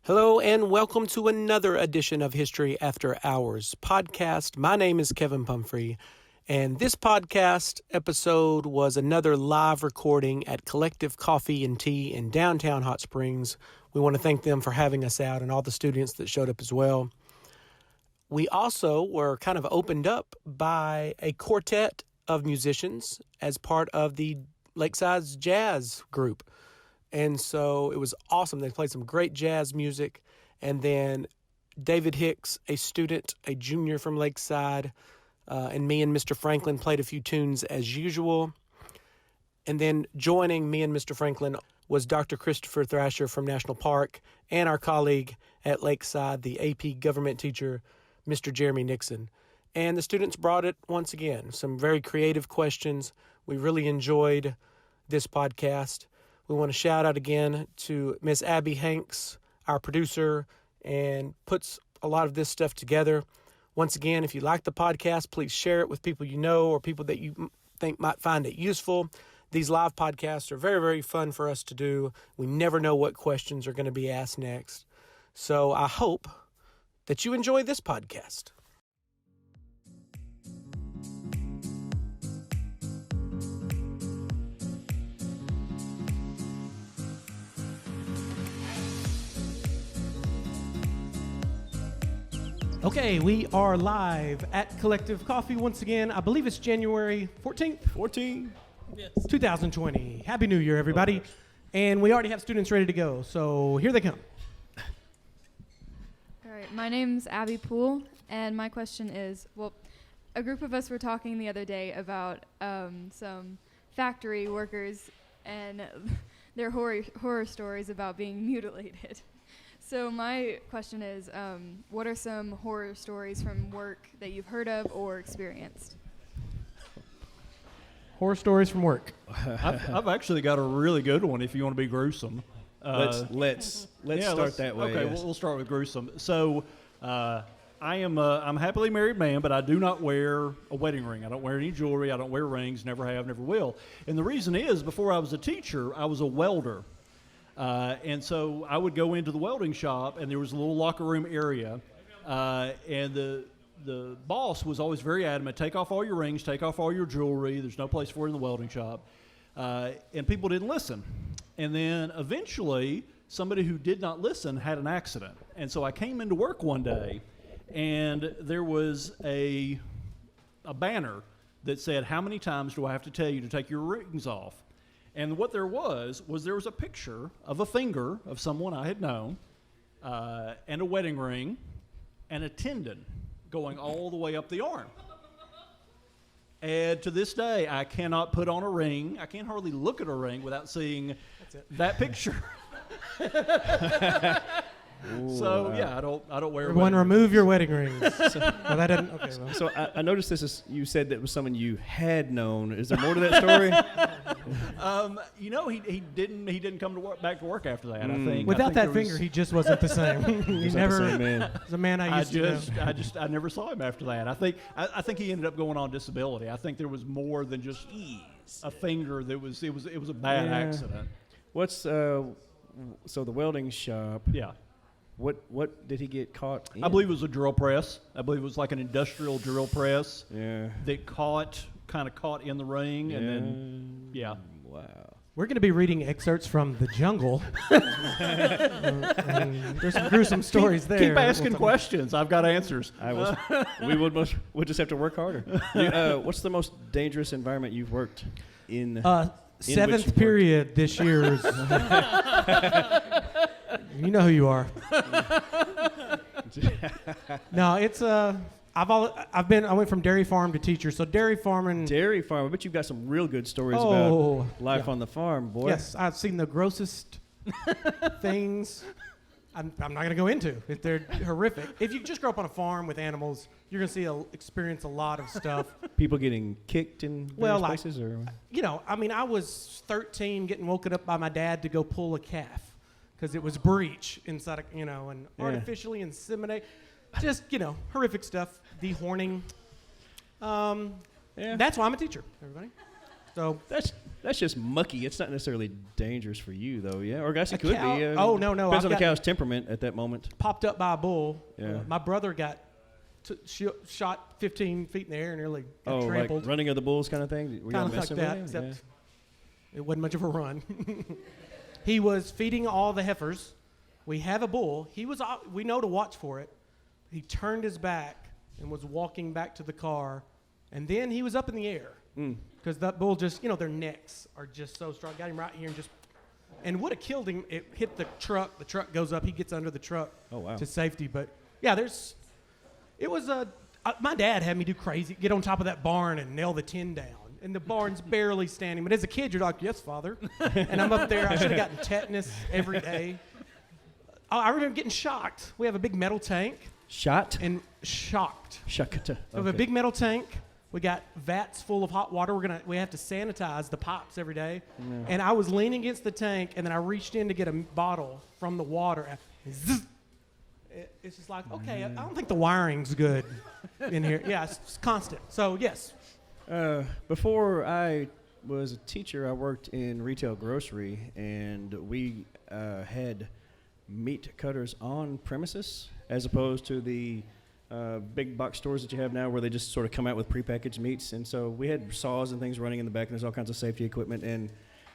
Hello and welcome to another edition of History After Hours podcast. My name is Kevin Pumphrey, and this podcast episode was another live recording at Kollective Coffee and Tea in downtown Hot Springs. We want to thank them for having us out and all the students that showed up as well. We also were kind of opened up by a quartet of musicians as part of the Lakeside's jazz group. And so it was awesome. They played some great jazz music. And then David Hicks, a student, a junior from Lakeside, and me and Mr. Franklin played a few tunes as usual. And then joining me and Mr. Franklin was Dr. Christopher Thrasher from National Park and our colleague at Lakeside, the AP government teacher, Mr. Jeremy Nixon. And the students brought it once again. Some very creative questions. We really enjoyed this podcast. We want to shout out again to Miss Abby Hanks, our producer, and puts a lot of this stuff together. Once again, if you like the podcast, please share it with people you know or people that you think might find it useful. These live podcasts are very, very fun for us to do. We never know what questions are going to be asked next. So I hope that you enjoy this podcast. Okay, we are live at Kollective Coffee once again. I believe it's January 14th? 2020. Happy New Year, everybody. And we already have students ready to go, so here they come. All right, my name's Abby Poole, and my question is, well, a group of us were talking the other day about some factory workers and their horror stories about being mutilated. So my question is, what are some horror stories from work that you've heard of or experienced? Horror stories from work. I've actually got a really good one if you want to be gruesome. Let's start that way. Okay, yes. we'll start with gruesome. So I'm a happily married man, but I do not wear a wedding ring. I don't wear any jewelry. I don't wear rings. Never have, never will. And the reason is, before I was a teacher, I was a welder. And so I would go into the welding shop, and there was a little locker room area, and the boss was always very adamant, take off all your rings, take off all your jewelry, there's no place for it in the welding shop, and people didn't listen. And then eventually, somebody who did not listen had an accident. And so I came into work one day, and there was a banner that said, how many times do I have to tell you to take your rings off? And what there was a picture of a finger of someone I had known, and a wedding ring, and a tendon going all the way up the arm. And to this day, I cannot put on a ring. I can't hardly look at a ring without seeing that picture. So yeah, I don't wear. Everyone, remove your wedding rings. Well, that didn't. Okay. Well. So I noticed this is, you said that was someone you had known. Is there more to that story? He didn't come to work, back to work after that. I think without that finger, he just wasn't the same. He never. The same man. The man I used to know. I never saw him after that. I think he ended up going on disability. I think there was more than just a finger. It was a bad accident. What's so the welding shop? Yeah. What did he get caught in? I believe it was a drill press. I believe it was like an industrial drill press. Yeah. That kind of caught in the ring, and then Wow. We're going to be reading excerpts from The Jungle. And there's some gruesome stories there. Keep asking questions. I've got answers. We'll just have to work harder. What's the most dangerous environment you've worked in? Seventh period this year is. You know who you are. No, it's I went from dairy farm to teacher. So dairy farming. Dairy farm. I bet you've got some real good stories about life on the farm, boy. Yes, I've seen the grossest things. I'm not going to go into. They're horrific. If you just grow up on a farm with animals, you're going to experience a lot of stuff. People getting kicked in various places, or I was 13, getting woken up by my dad to go pull a calf because it was breech inside, and artificially inseminate. Just horrific stuff. Dehorning. That's why I'm a teacher. Everybody. So That's just mucky. It's not necessarily dangerous for you, though, yeah? Or I guess it could cow- be. oh, no. Depends I've on the got- cow's temperament at that moment. popped up by a bull. Yeah. My brother got shot 15 feet in the air and nearly got Oh, trampled. like running of the bulls kind of thing? Were y'all Kind of like messing that, with him? except it wasn't much of a run. He was feeding all the heifers. We have a bull. We know to watch for it. He turned his back and was walking back to the car, and then he was up in the air because that bull just, their necks are just so strong. Got him right here and would have killed him. It hit the truck. The truck goes up. He gets under the truck to safety. But yeah, my dad had me get on top of that barn and nail the tin down. And the barn's barely standing. But as a kid, you're like, yes, Father. And I'm up there. I should have gotten tetanus every day. I remember getting shocked. We have a big metal tank. Shot? And shocked. Shakata. We have a big metal tank. We got vats full of hot water. We have to sanitize the pipes every day. Yeah. And I was leaning against the tank, and then I reached in to get a bottle from the water. And zzz, it's just like, okay, I don't think the wiring's good in here. Yeah, it's constant. So, yes. Before I was a teacher, I worked in retail grocery, and we had meat cutters on premises as opposed to the big box stores that you have now where they just sort of come out with prepackaged meats. And so we had saws and things running in the back, and there's all kinds of safety equipment. And,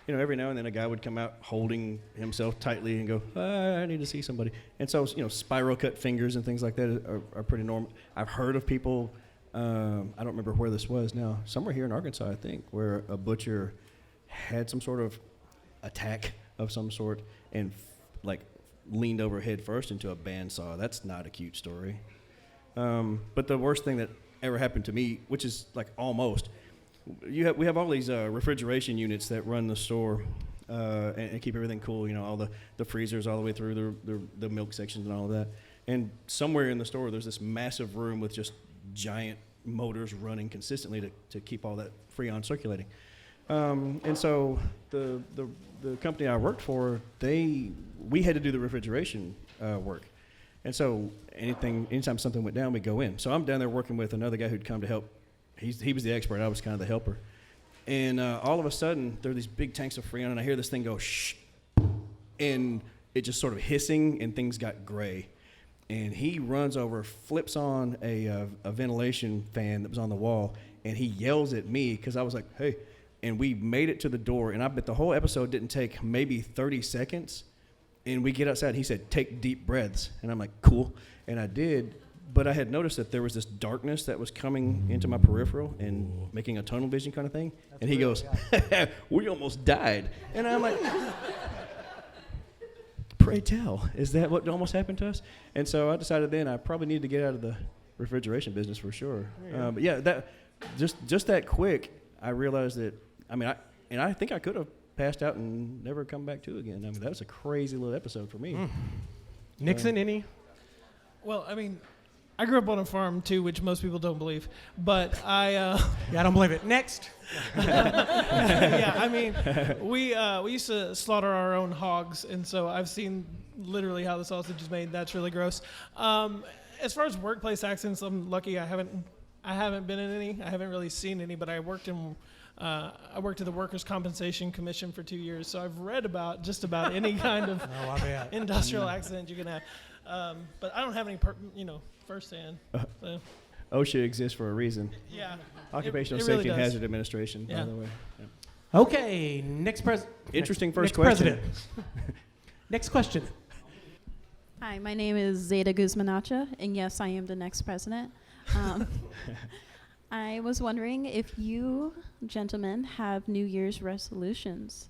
every now and then a guy would come out holding himself tightly and go, I need to see somebody. And so, spiral cut fingers and things like that are pretty normal. I've heard of people, I don't remember where this was now, somewhere here in Arkansas, I think, where a butcher had some sort of attack of some sort and leaned over head first into a bandsaw. That's not a cute story. But the worst thing that ever happened to me, which is almost, we have all these refrigeration units that run the store and keep everything cool. All the freezers all the way through the milk sections and all of that. And somewhere in the store, there's this massive room with just giant motors running consistently to keep all that freon circulating. And so the company I worked for, we had to do the refrigeration work. And so anytime something went down, we'd go in. So I'm down there working with another guy who'd come to help. He was the expert. I was kind of the helper. And all of a sudden, there are these big tanks of Freon, and I hear this thing go, shh. And it just sort of hissing, and things got gray. And he runs over, flips on a ventilation fan that was on the wall, and he yells at me because I was like, hey. And we made it to the door, and I bet the whole episode didn't take maybe 30 seconds. And we get outside, and he said, take deep breaths. And I'm like, cool. And I did. But I had noticed that there was this darkness that was coming into my peripheral and making a tunnel vision kind of thing. That's and he goes, we almost died. And I'm like, pray tell, is that what almost happened to us? And so I decided then I probably need to get out of the refrigeration business for sure. But yeah, that just that quick, I realized that, I think I could have passed out and never come back to again. That was a crazy little episode for me. Nixon, any? Well, I grew up on a farm too, which most people don't believe. But I don't believe it. Next. we used to slaughter our own hogs, and so I've seen literally how the sausage is made. That's really gross. As far as workplace accidents, I'm lucky I haven't been in any. I haven't really seen any, but I worked at the Workers' Compensation Commission for 2 years, so I've read about just about any kind of industrial accident you can have. But I don't have any, firsthand. So. OSHA exists for a reason. Yeah. Occupational it Safety really and does. Hazard Administration, by the way. Yeah. Okay, next president. Interesting first question. Next question. Hi, my name is Zeta Guzmanacha, and yes, I am the next president. I was wondering if you gentlemen have New Year's resolutions.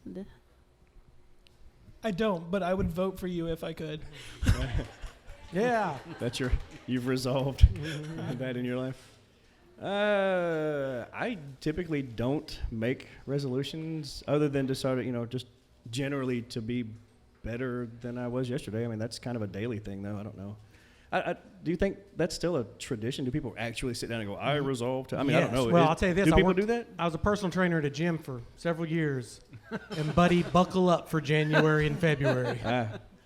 I don't, but I would vote for you if I could. Yeah. You've resolved that in your life. I typically don't make resolutions other than to sort of, just generally to be better than I was yesterday. That's kind of a daily thing, though. I don't know. Do you think that's still a tradition? Do people actually sit down and go, I resolve to? Yes. I don't know. Well, I'll tell you this. Do people do that? I was a personal trainer at a gym for several years. And, buddy, buckle up for January and February.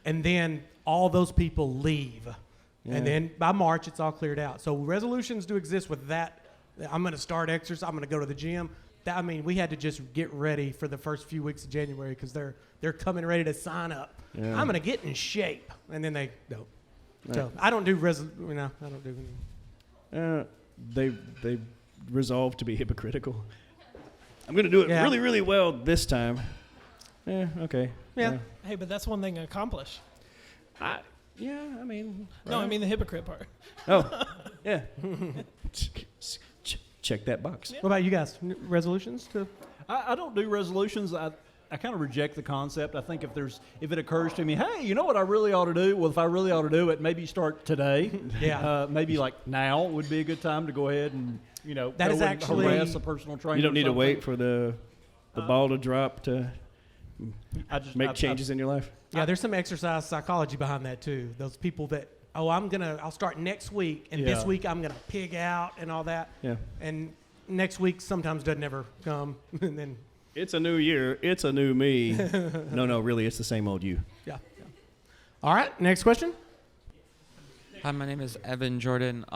And then all those people leave. Yeah. And then by March, it's all cleared out. So resolutions do exist with that. I'm going to start exercise. I'm going to go to the gym. I mean, we had to just get ready for the first few weeks of January because they're coming ready to sign up. Yeah. I'm going to get in shape. And then they don't. Right. So I don't do I don't do They resolved to be hypocritical. I'm going to do it Yeah. really, really well this time. Okay. Yeah. Hey, but that's one thing to accomplish. I mean. No, I right. mean the hypocrite part. Oh, yeah. Check that box. What about you guys? Resolutions to? I don't do resolutions. I kind of reject the concept. I think if it occurs to me, hey, you know what I really ought to do? Well, if I really ought to do it, maybe start today. Yeah. Maybe like now would be a good time to go ahead and That go is and actually- harass a personal trainer. You don't need or to wait something. for the ball to drop to make changes in your life. Yeah, there's some exercise psychology behind that too. Those people that, I'll start next week, and this Yeah. week I'm gonna pig out and all that. Yeah. And next week sometimes doesn't ever come, and then It's a new year. It's a new me. No, really, it's the same old you. yeah. All right, next question. Hi, my name is Evan Jordan.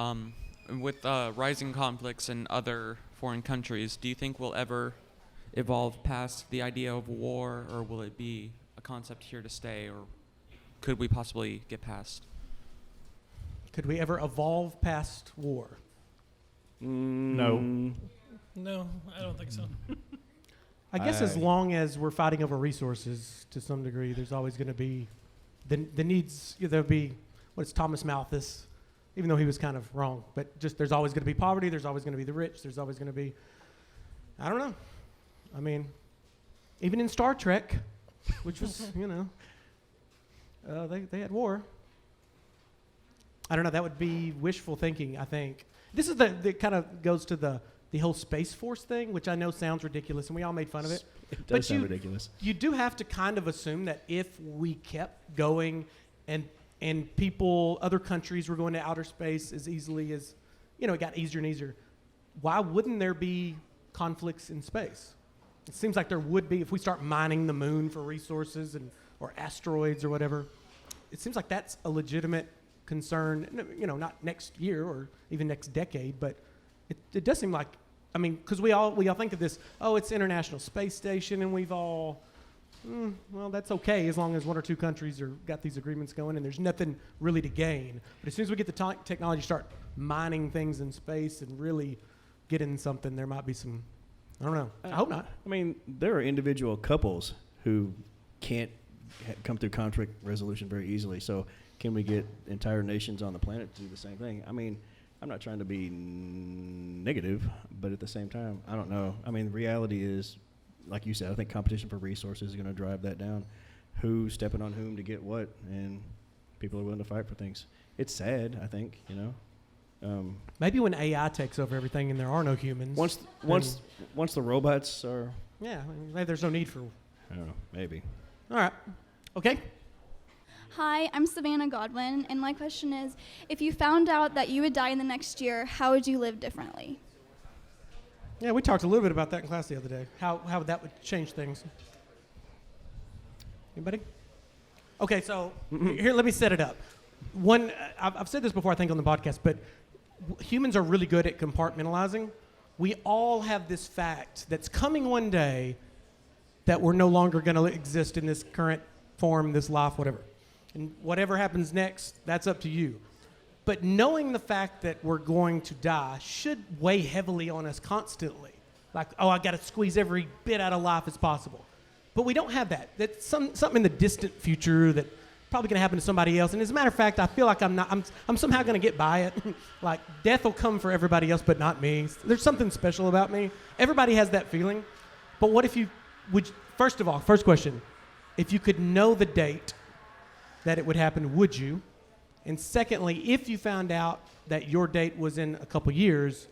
With rising conflicts in other foreign countries, do you think we'll ever evolve past the idea of war, or will it be a concept here to stay, or could we possibly get past? Could we ever evolve past war? No. No, I don't think so. I guess as long as we're fighting over resources to some degree, there's always going to be the needs. There'll be what's Thomas Malthus, even though he was kind of wrong, but just there's always going to be poverty. There's always going to be the rich. There's always going to be, I don't know. I mean, even in Star Trek, which was they had war. I don't know. That would be wishful thinking, I think. This is that kind of goes to the whole Space Force thing, which I know sounds ridiculous, and we all made fun of it. It But does sound ridiculous. You do have to kind of assume that if we kept going and other countries were going to outer space as easily as, it got easier and easier, why wouldn't there be conflicts in space? It seems like there would be if we start mining the moon for resources or asteroids or whatever. It seems like that's a legitimate concern, not next year or even next decade, but it does seem like, because we all think of this, it's the International Space Station, and we've all, well, that's okay as long as one or two countries got these agreements going, and there's nothing really to gain. But as soon as we get the technology, start mining things in space and really getting something, there might be some, I don't know. I hope not. There are individual couples who can't come through conflict resolution very easily. So can we get entire nations on the planet to do the same thing? I'm not trying to be negative, but at the same time, I don't know. The reality is, like you said, I think competition for resources is going to drive that down. Who's stepping on whom to get what, and people are willing to fight for things. It's sad, I think, Maybe when AI takes over everything and there are no humans. Once the robots are, Yeah, maybe there's no need for. I don't know, maybe. All right. Okay. Hi, I'm Savannah Godwin, and my question is, if you found out that you would die in the next year, how would you live differently? Yeah, we talked a little bit about that in class the other day. How that would change things. Anybody? Okay, so here, let me set it up. I've said this before, I think, on the podcast, but humans are really good at compartmentalizing. We all have this fact that's coming one day that we're no longer going to exist in this current form, this life, whatever. And whatever happens next, that's up to you. But knowing the fact that we're going to die should weigh heavily on us constantly. Like, I got to squeeze every bit out of life as possible. But we don't have that. That's something in the distant future that probably going to happen to somebody else. And as a matter of fact, I feel like I'm somehow going to get by it. Like, death will come for everybody else but not me. There's something special about me. Everybody has that feeling. But what if you would, first of all, first question, if you could know the date that it would happen, would you? And secondly, if you found out that your date was in a couple years,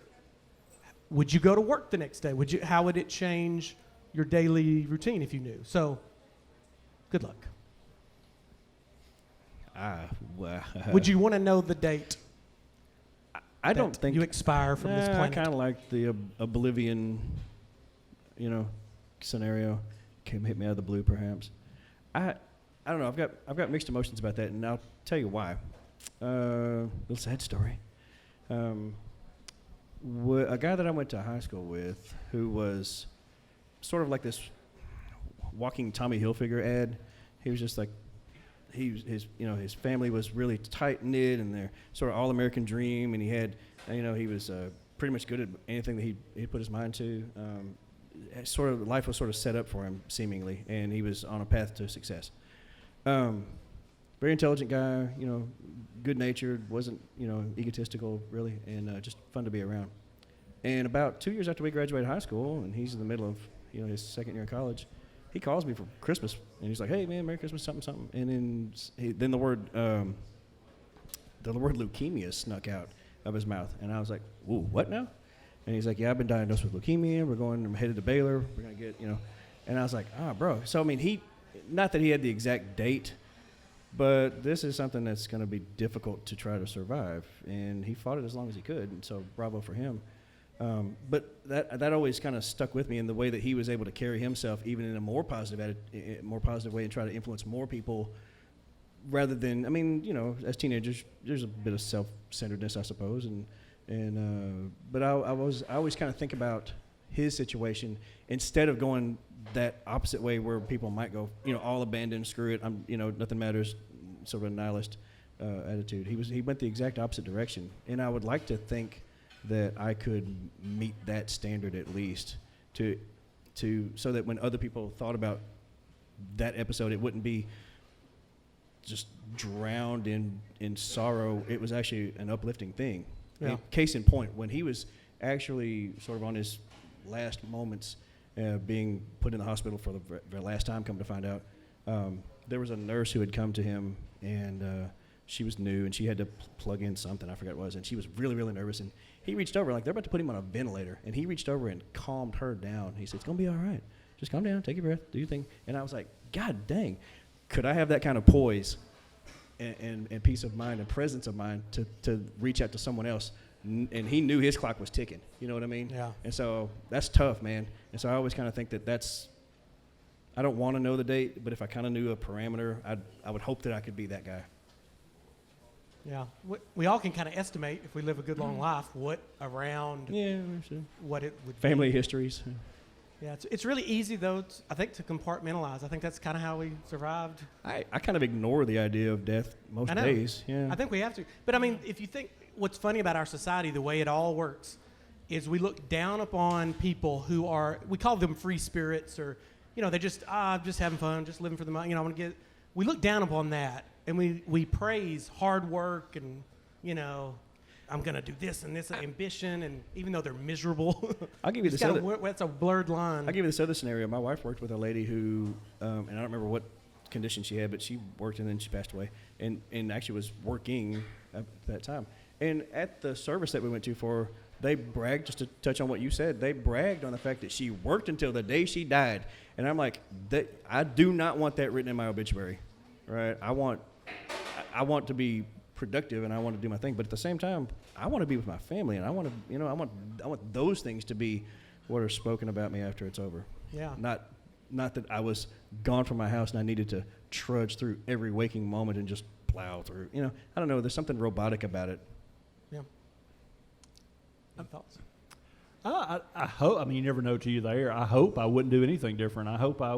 would you go to work the next day? How would it change your daily routine if you knew? So, good luck. Would you want to know the date? I don't think you expire from this planet. I kind of like the oblivion, scenario. Came hit me out of the blue, perhaps. I don't know. I've got mixed emotions about that, and I'll tell you why. Little sad story. a guy that I went to high school with, who was sort of like this walking Tommy Hilfiger ad. He was just like, his family was really tight knit, and they're sort of all American dream, and he was pretty much good at anything that he put his mind to. Sort of life was sort of set up for him seemingly, and he was on a path to success. Very intelligent guy, good natured, wasn't egotistical really, and just fun to be around. And about 2 years after we graduated high school, and he's in the middle of his second year of college, he calls me for Christmas, and he's like, "Hey man, Merry Christmas, something, something." And then the word leukemia snuck out of his mouth, and I was like, "Ooh, what now?" And he's like, "Yeah, I've been diagnosed with leukemia. I'm headed to Baylor. We're gonna get, And I was like, bro." So I mean, not that he had the exact date, but this is something that's going to be difficult to try to survive, and he fought it as long as he could, and so bravo for him. But that always kind of stuck with me in the way that he was able to carry himself, even in a more positive way, and try to influence more people, rather than, as teenagers, there's a bit of self-centeredness, I suppose, but I always kind of think about his situation instead of going that opposite way where people might go, all abandoned, screw it, nothing matters, sort of a nihilist attitude. He went the exact opposite direction, and I would like to think that I could meet that standard at least, so that when other people thought about that episode, it wouldn't be just drowned in sorrow. It was actually an uplifting thing. Yeah. Case in point, when he was actually sort of on his last moments, being put in the hospital for the last time, come to find out, there was a nurse who had come to him, and she was new, and she had to plug in something, I forgot what it was, and she was really, really nervous, and he reached over, like they're about to put him on a ventilator, and he reached over and calmed her down. He said, "It's going to be all right. Just calm down, take your breath, do your thing." And I was like, God dang, could I have that kind of poise and peace of mind and presence of mind to reach out to someone else? And he knew his clock was ticking. You know what I mean? Yeah. And so that's tough, man. And so I always kind of think that's, I don't want to know the date, but if I kind of knew a parameter, I would hope that I could be that guy. Yeah. We all can kind of estimate, if we live a good long life, what it would Family be. histories. Yeah, it's really easy, though, I think, to compartmentalize. I think that's kind of how we survived. I kind of ignore the idea of death most days. Yeah. I think we have to. But, if you think what's funny about our society, the way it all works, is we look down upon people who we call them free spirits, or, they just, I'm just having fun, just living for the money. We look down upon that, and we praise hard work and, I'm going to do this and this ambition, and even though they're miserable, I'll give you this other. That's a blurred line. I'll give you this other scenario. My wife worked with a lady who, and I don't remember what condition she had, but she worked and then she passed away, and actually was working at that time. And at the service that we went to for her, they bragged, just to touch on what you said, they bragged on the fact that she worked until the day she died. And I'm like, I do not want that written in my obituary, right? I want to be productive, and I want to do my thing, but at the same time, I want to be with my family, and I want to, I want those things to be what are spoken about me after it's over. Yeah. Not that I was gone from my house and I needed to trudge through every waking moment and just plow through. I don't know. There's something robotic about it. Yeah. Thoughts? I hope. You never know till you're there. I hope I wouldn't do anything different. I hope I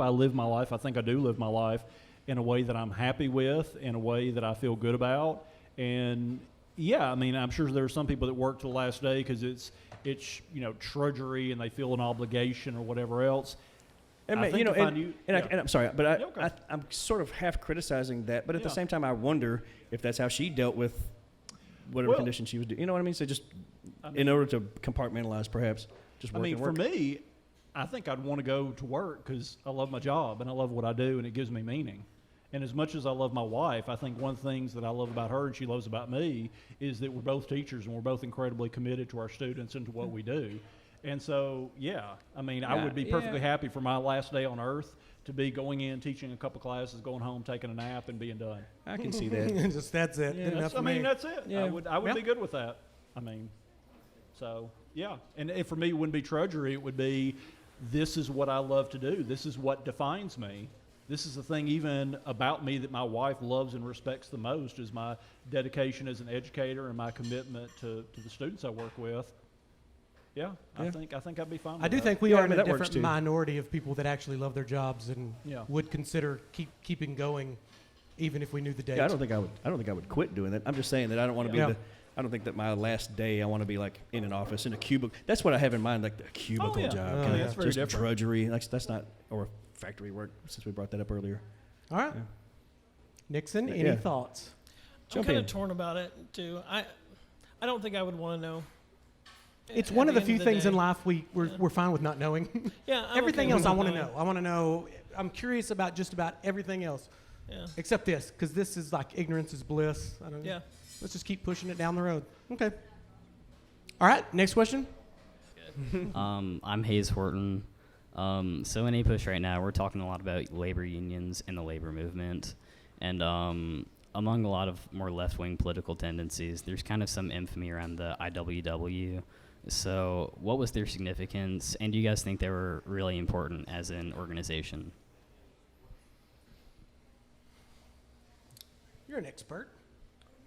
live my life. I think I do live my life in a way that I'm happy with, in a way that I feel good about. And yeah, I'm sure there are some people that work to the last day because it's trudgery and they feel an obligation or whatever else. And I'm sorry, but I'm sort of half criticizing that, but at the same time, I wonder if that's how she dealt with whatever condition she was doing. You know what I mean? So just in order to compartmentalize, perhaps just work. For me, I think I'd want to go to work because I love my job and I love what I do and it gives me meaning. And as much as I love my wife, I think one of the things that I love about her and she loves about me is that we're both teachers and we're both incredibly committed to our students and to what we do. And so, I would be perfectly happy for my last day on earth to be going in, teaching a couple classes, going home, taking a nap, and being done. I can see that. That's it. Yeah, that's it. Yeah. I would be good with that. So, yeah. And for me, it wouldn't be drudgery. It would be, this is what I love to do. This is what defines me. this is the thing even about me that my wife loves and respects the most is my dedication as an educator and my commitment to the students I work with. Yeah, Yeah. I think I'd be fine with I do that. think we Yeah, are I in mean, a that works different too. minority of people that actually love their jobs and Yeah. would consider keeping going, even if we knew the date. Yeah, I don't think I would quit doing that. I'm just saying that I don't want to Yeah. be I don't think that my last day I want to be like in an office in a cubicle. That's what I have in mind, like the cubicle yeah. job. Oh, kinda yeah. That's very just different. drudgery. That's not or factory work. Since we brought that up earlier. All right. Yeah. Nixon, Yeah. any thoughts? I'm Jump kind in. of torn about it too. I don't think I would want to know. It's at one of the end few things in day. life we're fine with not knowing. Yeah, I'm Everything okay else with I not want to knowing. know. I want to know. I'm curious about just about everything else Yeah. except this, because this is like ignorance is bliss. I don't know. Yeah. Let's just keep pushing it down the road. Okay. All right. Next question. I'm Hayes Horton. So in APUSH right now, we're talking a lot about labor unions and the labor movement. And among a lot of more left-wing political tendencies, there's kind of some infamy around the IWW. So what was their significance? And do you guys think they were really important as an organization? You're an expert.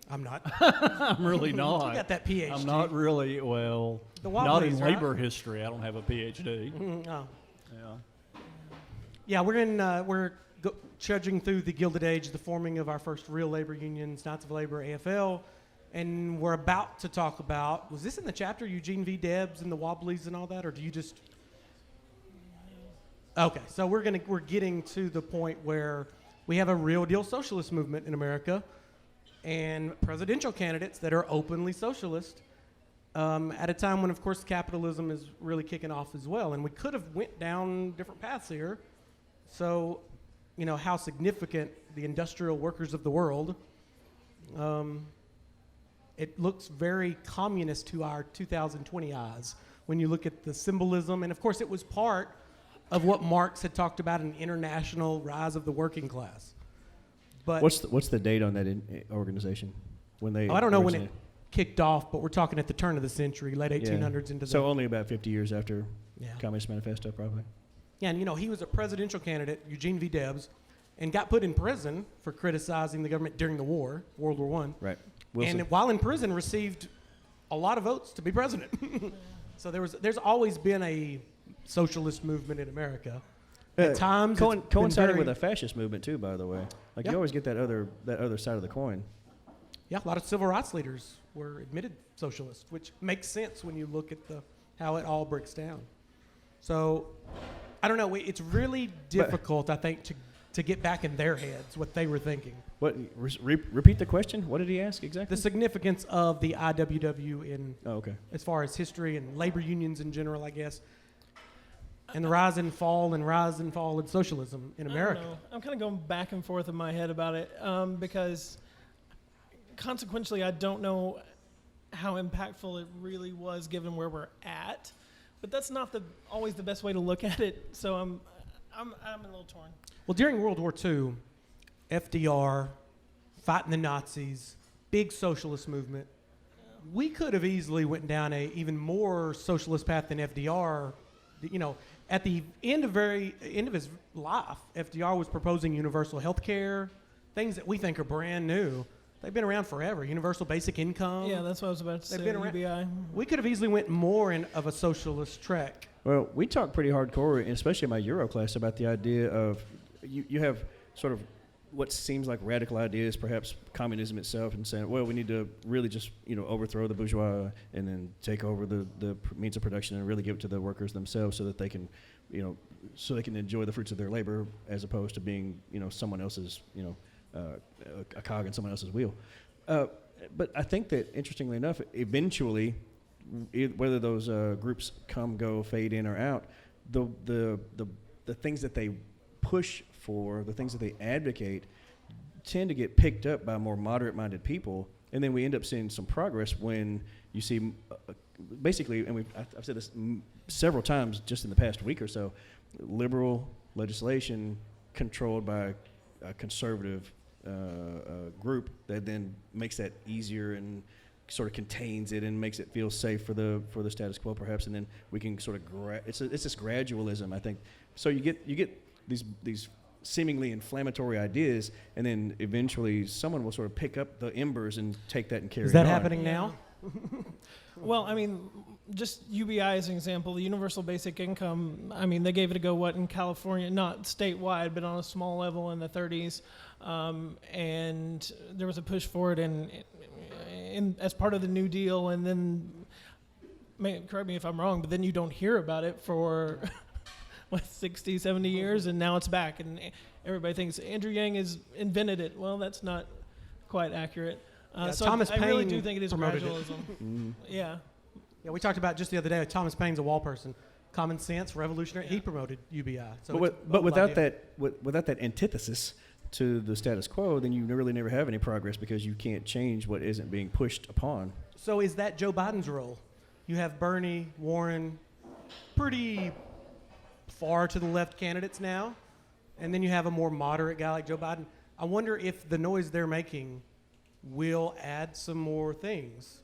I'm not. I'm really not. You got that PhD. I'm not really, well, The not in Wobblies, right? labor history. I don't have a PhD. Oh. Yeah. Yeah, we're trudging through the Gilded Age, the forming of our first real labor unions, Knights of Labor, AFL, and we're about to talk about. Was this in the chapter Eugene V. Debs and the Wobblies and all that, or do you just? Okay, so we're getting to the point where we have a real deal socialist movement in America, and presidential candidates that are openly socialist. At a time when, of course, capitalism is really kicking off as well, and we could have went down different paths here. So, you know, how significant the industrial workers of the world. It looks very communist to our 2020 eyes when you look at the symbolism, and of course, it was part of what Marx had talked about, an international rise of the working class. But What's the date on that organization? When they? I don't know when it originated? kicked off, but we're talking at the turn of the century, late 1800s into the. So only about 50 years after Yeah. Communist Manifesto, probably. Yeah, and you know, he was a presidential candidate, Eugene V. Debs, and got put in prison for criticizing the government during the war, World War I. Right. Wilson. And while in prison, received a lot of votes to be president. So there's always been a socialist movement in America. At times, it's been coincided very- with a fascist movement too, by the way. Like Yeah. you always get that other side of the coin. Yeah, a lot of civil rights leaders were admitted socialists, which makes sense when you look at how it all breaks down. So, I don't know. It's really difficult, I think, to get back in their heads what they were thinking. What? Repeat the question. What did he ask exactly? The significance of the IWW in Oh, okay. as far as history and labor unions in general, I guess, and the rise and fall of socialism in I don't America. know. I'm kind of going back and forth in my head about it because consequentially, I don't know how impactful it really was given where we're at. But that's not always the best way to look at it. So I'm a little torn. Well, during World War II, FDR fighting the Nazis, big socialist movement. We could have easily went down a even more socialist path than FDR. You know, at the end of his life, FDR was proposing universal health care, things that we think are brand new. They've been around forever. Universal basic income. Yeah, that's what I was about to say. They've been around. UBI. We could have easily went more of a socialist track. Well, we talked pretty hardcore, especially in my Euro class, about the idea of you have sort of what seems like radical ideas, perhaps communism itself, and saying, well, we need to really just overthrow the bourgeois and then take over the means of production and really give it to the workers themselves so that they can, so they can enjoy the fruits of their labor as opposed to being someone else's a cog in someone else's wheel. But I think that interestingly enough, eventually, whether those groups come, go, fade in or out, the things that they push for, the things that they advocate, tend to get picked up by more moderate-minded people, and then we end up seeing some progress when you see, basically, and I've said this several times just in the past week or so, liberal legislation controlled by a conservative group that then makes that easier and sort of contains it and makes it feel safe for the status quo, perhaps, and then we can sort of it's this gradualism, I think. So you get these seemingly inflammatory ideas, and then eventually someone will sort of pick up the embers and take that and carry it on. Is that happening now? Well, I mean, just UBI as an example, the universal basic income, I mean, they gave it a go, in California, not statewide, but on a small level in the 30s. And there was a push for it in as part of the New Deal. And then, correct me if I'm wrong, but then you don't hear about it for 60, 70 years, and now it's back. And everybody thinks Andrew Yang has invented it. Well, that's not quite accurate. So Thomas I really Paine do think it is promoted it. gradualism. Yeah. Yeah, we talked about just the other day. Thomas Paine's a wall person. Common sense, revolutionary. He promoted UBI. So but without that antithesis to the status quo, then you really never have any progress because you can't change what isn't being pushed upon. So is that Joe Biden's role? You have Bernie, Warren, pretty far to the left candidates now, and then you have a more moderate guy like Joe Biden. I wonder if the noise they're making will add some more things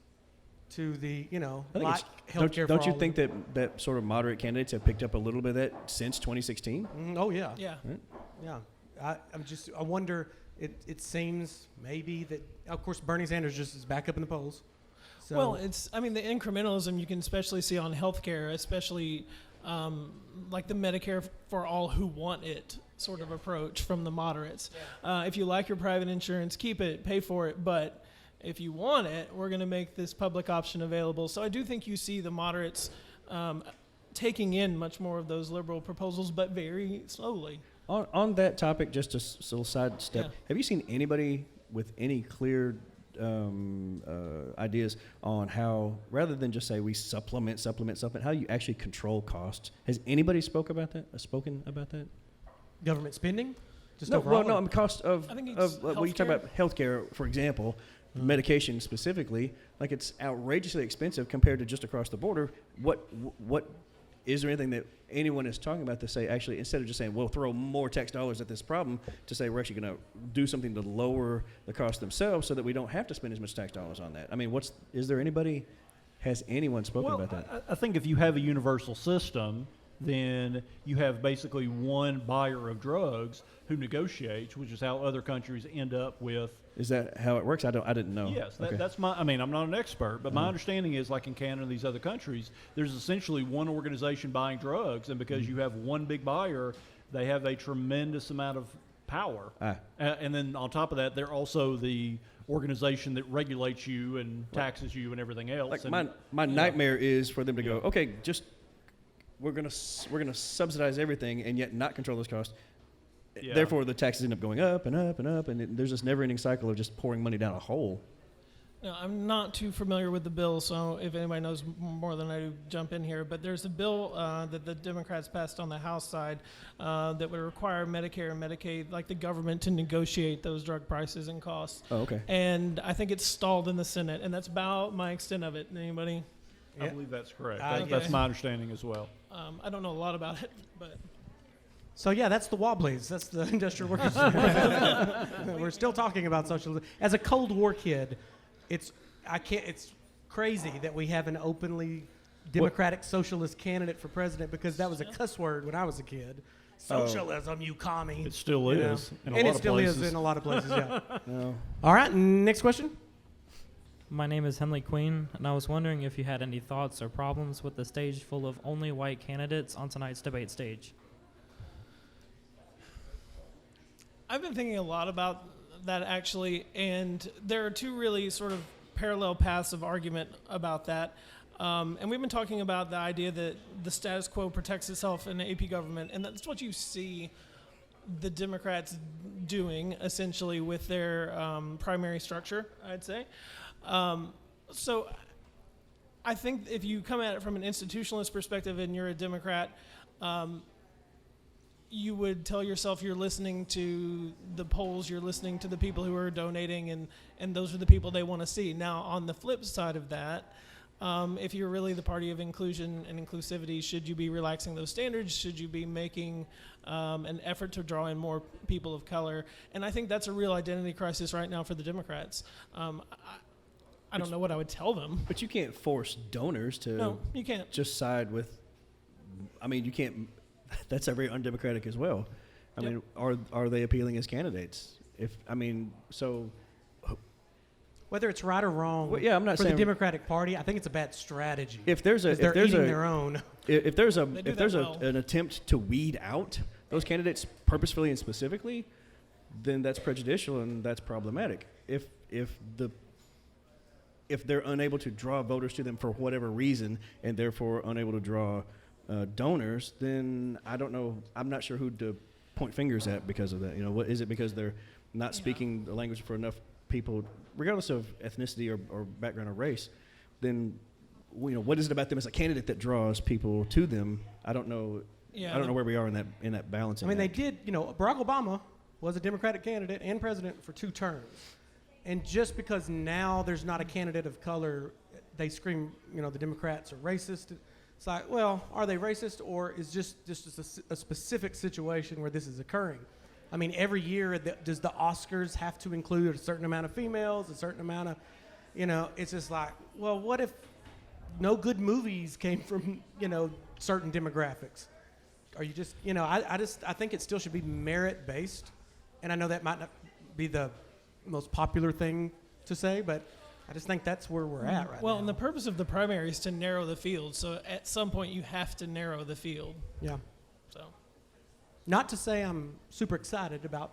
to the, like healthcare. Don't you think that sort of moderate candidates have picked up a little bit of that since 2016? Oh yeah. Yeah. Right? Yeah. I wonder. It seems maybe that, of course, Bernie Sanders just is back up in the polls. So. Well, the incrementalism you can especially see on healthcare, especially like the Medicare for all who want it sort of approach from the moderates. Yeah. If you like your private insurance, keep it, pay for it, but if you want it, we're going to make this public option available. So I do think you see the moderates taking in much more of those liberal proposals, but very slowly. On that topic, just a little side step, have you seen anybody with any clear ideas on how, rather than just say we supplement, how you actually control costs? Has anybody spoken about that? Government spending? Just no, overall? well, no, I mean, cost of I think it's well, you talk about healthcare, for example, medication specifically, like it's outrageously expensive compared to just across the border. What is there anything that anyone is talking about to say, actually, instead of just saying, we'll throw more tax dollars at this problem, to say we're actually going to do something to lower the cost themselves so that we don't have to spend as much tax dollars on that? I mean, has anyone spoken about that? I think if you have a universal system, then you have basically one buyer of drugs who negotiates, which is how other countries end up with. Is that how it works? I didn't know. Yes, Okay. that's I'm not an expert, but my understanding is, like in Canada and these other countries, there's essentially one organization buying drugs, and because you have one big buyer, they have a tremendous amount of power. And then on top of that, they're also the organization that regulates you and taxes you and everything else. Like and, my nightmare is for them to go, okay, just we're gonna subsidize everything and yet not control those costs. Yeah. Therefore, the taxes end up going up and up and up, and there's this never-ending cycle of just pouring money down a hole. No, I'm not too familiar with the bill, so if anybody knows more than I do, jump in here. But there's a bill that the Democrats passed on the House side that would require Medicare and Medicaid, like the government, to negotiate those drug prices and costs. Oh, okay. And I think it's stalled in the Senate, and that's about my extent of it. Anybody? I believe that's correct. Okay. That's my understanding as well. I don't know a lot about it, but... So yeah, that's the Wobblies. That's the Industrial Workers. We're still talking about socialism. As a Cold War kid, it's crazy that we have an openly Democratic socialist candidate for president, because that was a cuss word when I was a kid. Socialism, you commie. It still is. And it still is in a lot of places, yeah. No. All right, next question. My name is Henley Queen, and I was wondering if you had any thoughts or problems with the stage full of only white candidates on tonight's debate stage. I've been thinking a lot about that, actually, and there are two really sort of parallel paths of argument about that. And we've been talking about the idea that the status quo protects itself in the AP government, and that's what you see the Democrats doing, essentially, with their primary structure, I'd say. So I think if you come at it from an institutionalist perspective and you're a Democrat, you would tell yourself you're listening to the polls, you're listening to the people who are donating, and those are the people they want to see. Now, on the flip side of that, if you're really the party of inclusion and inclusivity, should you be relaxing those standards? Should you be making an effort to draw in more people of color? And I think that's a real identity crisis right now for the Democrats. I don't know what I would tell them. But you can't force donors to No, you can't. just side with, I mean, you can't, that's very undemocratic as well. I mean, are they appealing as candidates? Whether it's right or wrong, Well, yeah, I'm not for the saying- Democratic Party, I think it's a bad strategy. If there's a 'cause they're if there's eating a their own. if there's a They do if that there's well. an attempt to weed out those candidates purposefully and specifically, then that's prejudicial and that's problematic. If they're unable to draw voters to them for whatever reason and therefore unable to draw donors, then I don't know. I'm not sure who to point fingers at because of that. You know, what is it because they're not speaking the language for enough people, regardless of ethnicity or background or race? Then, what is it about them as a candidate that draws people to them? I don't know. Yeah, I don't know where we are in that balance. I mean, they did, Barack Obama was a Democratic candidate and president for 2 terms. And just because now there's not a candidate of color, they scream, the Democrats are racist. It's like, well, are they racist, or is just a specific situation where this is occurring? I mean, every year, does the Oscars have to include a certain amount of females, a certain amount of, it's just like, well, what if no good movies came from, certain demographics? Are you just, I think it still should be merit-based. And I know that might not be the most popular thing to say, but I just think that's where we're at right now. Well, and the purpose of the primary is to narrow the field. So at some point, you have to narrow the field. Yeah. So. Not to say I'm super excited about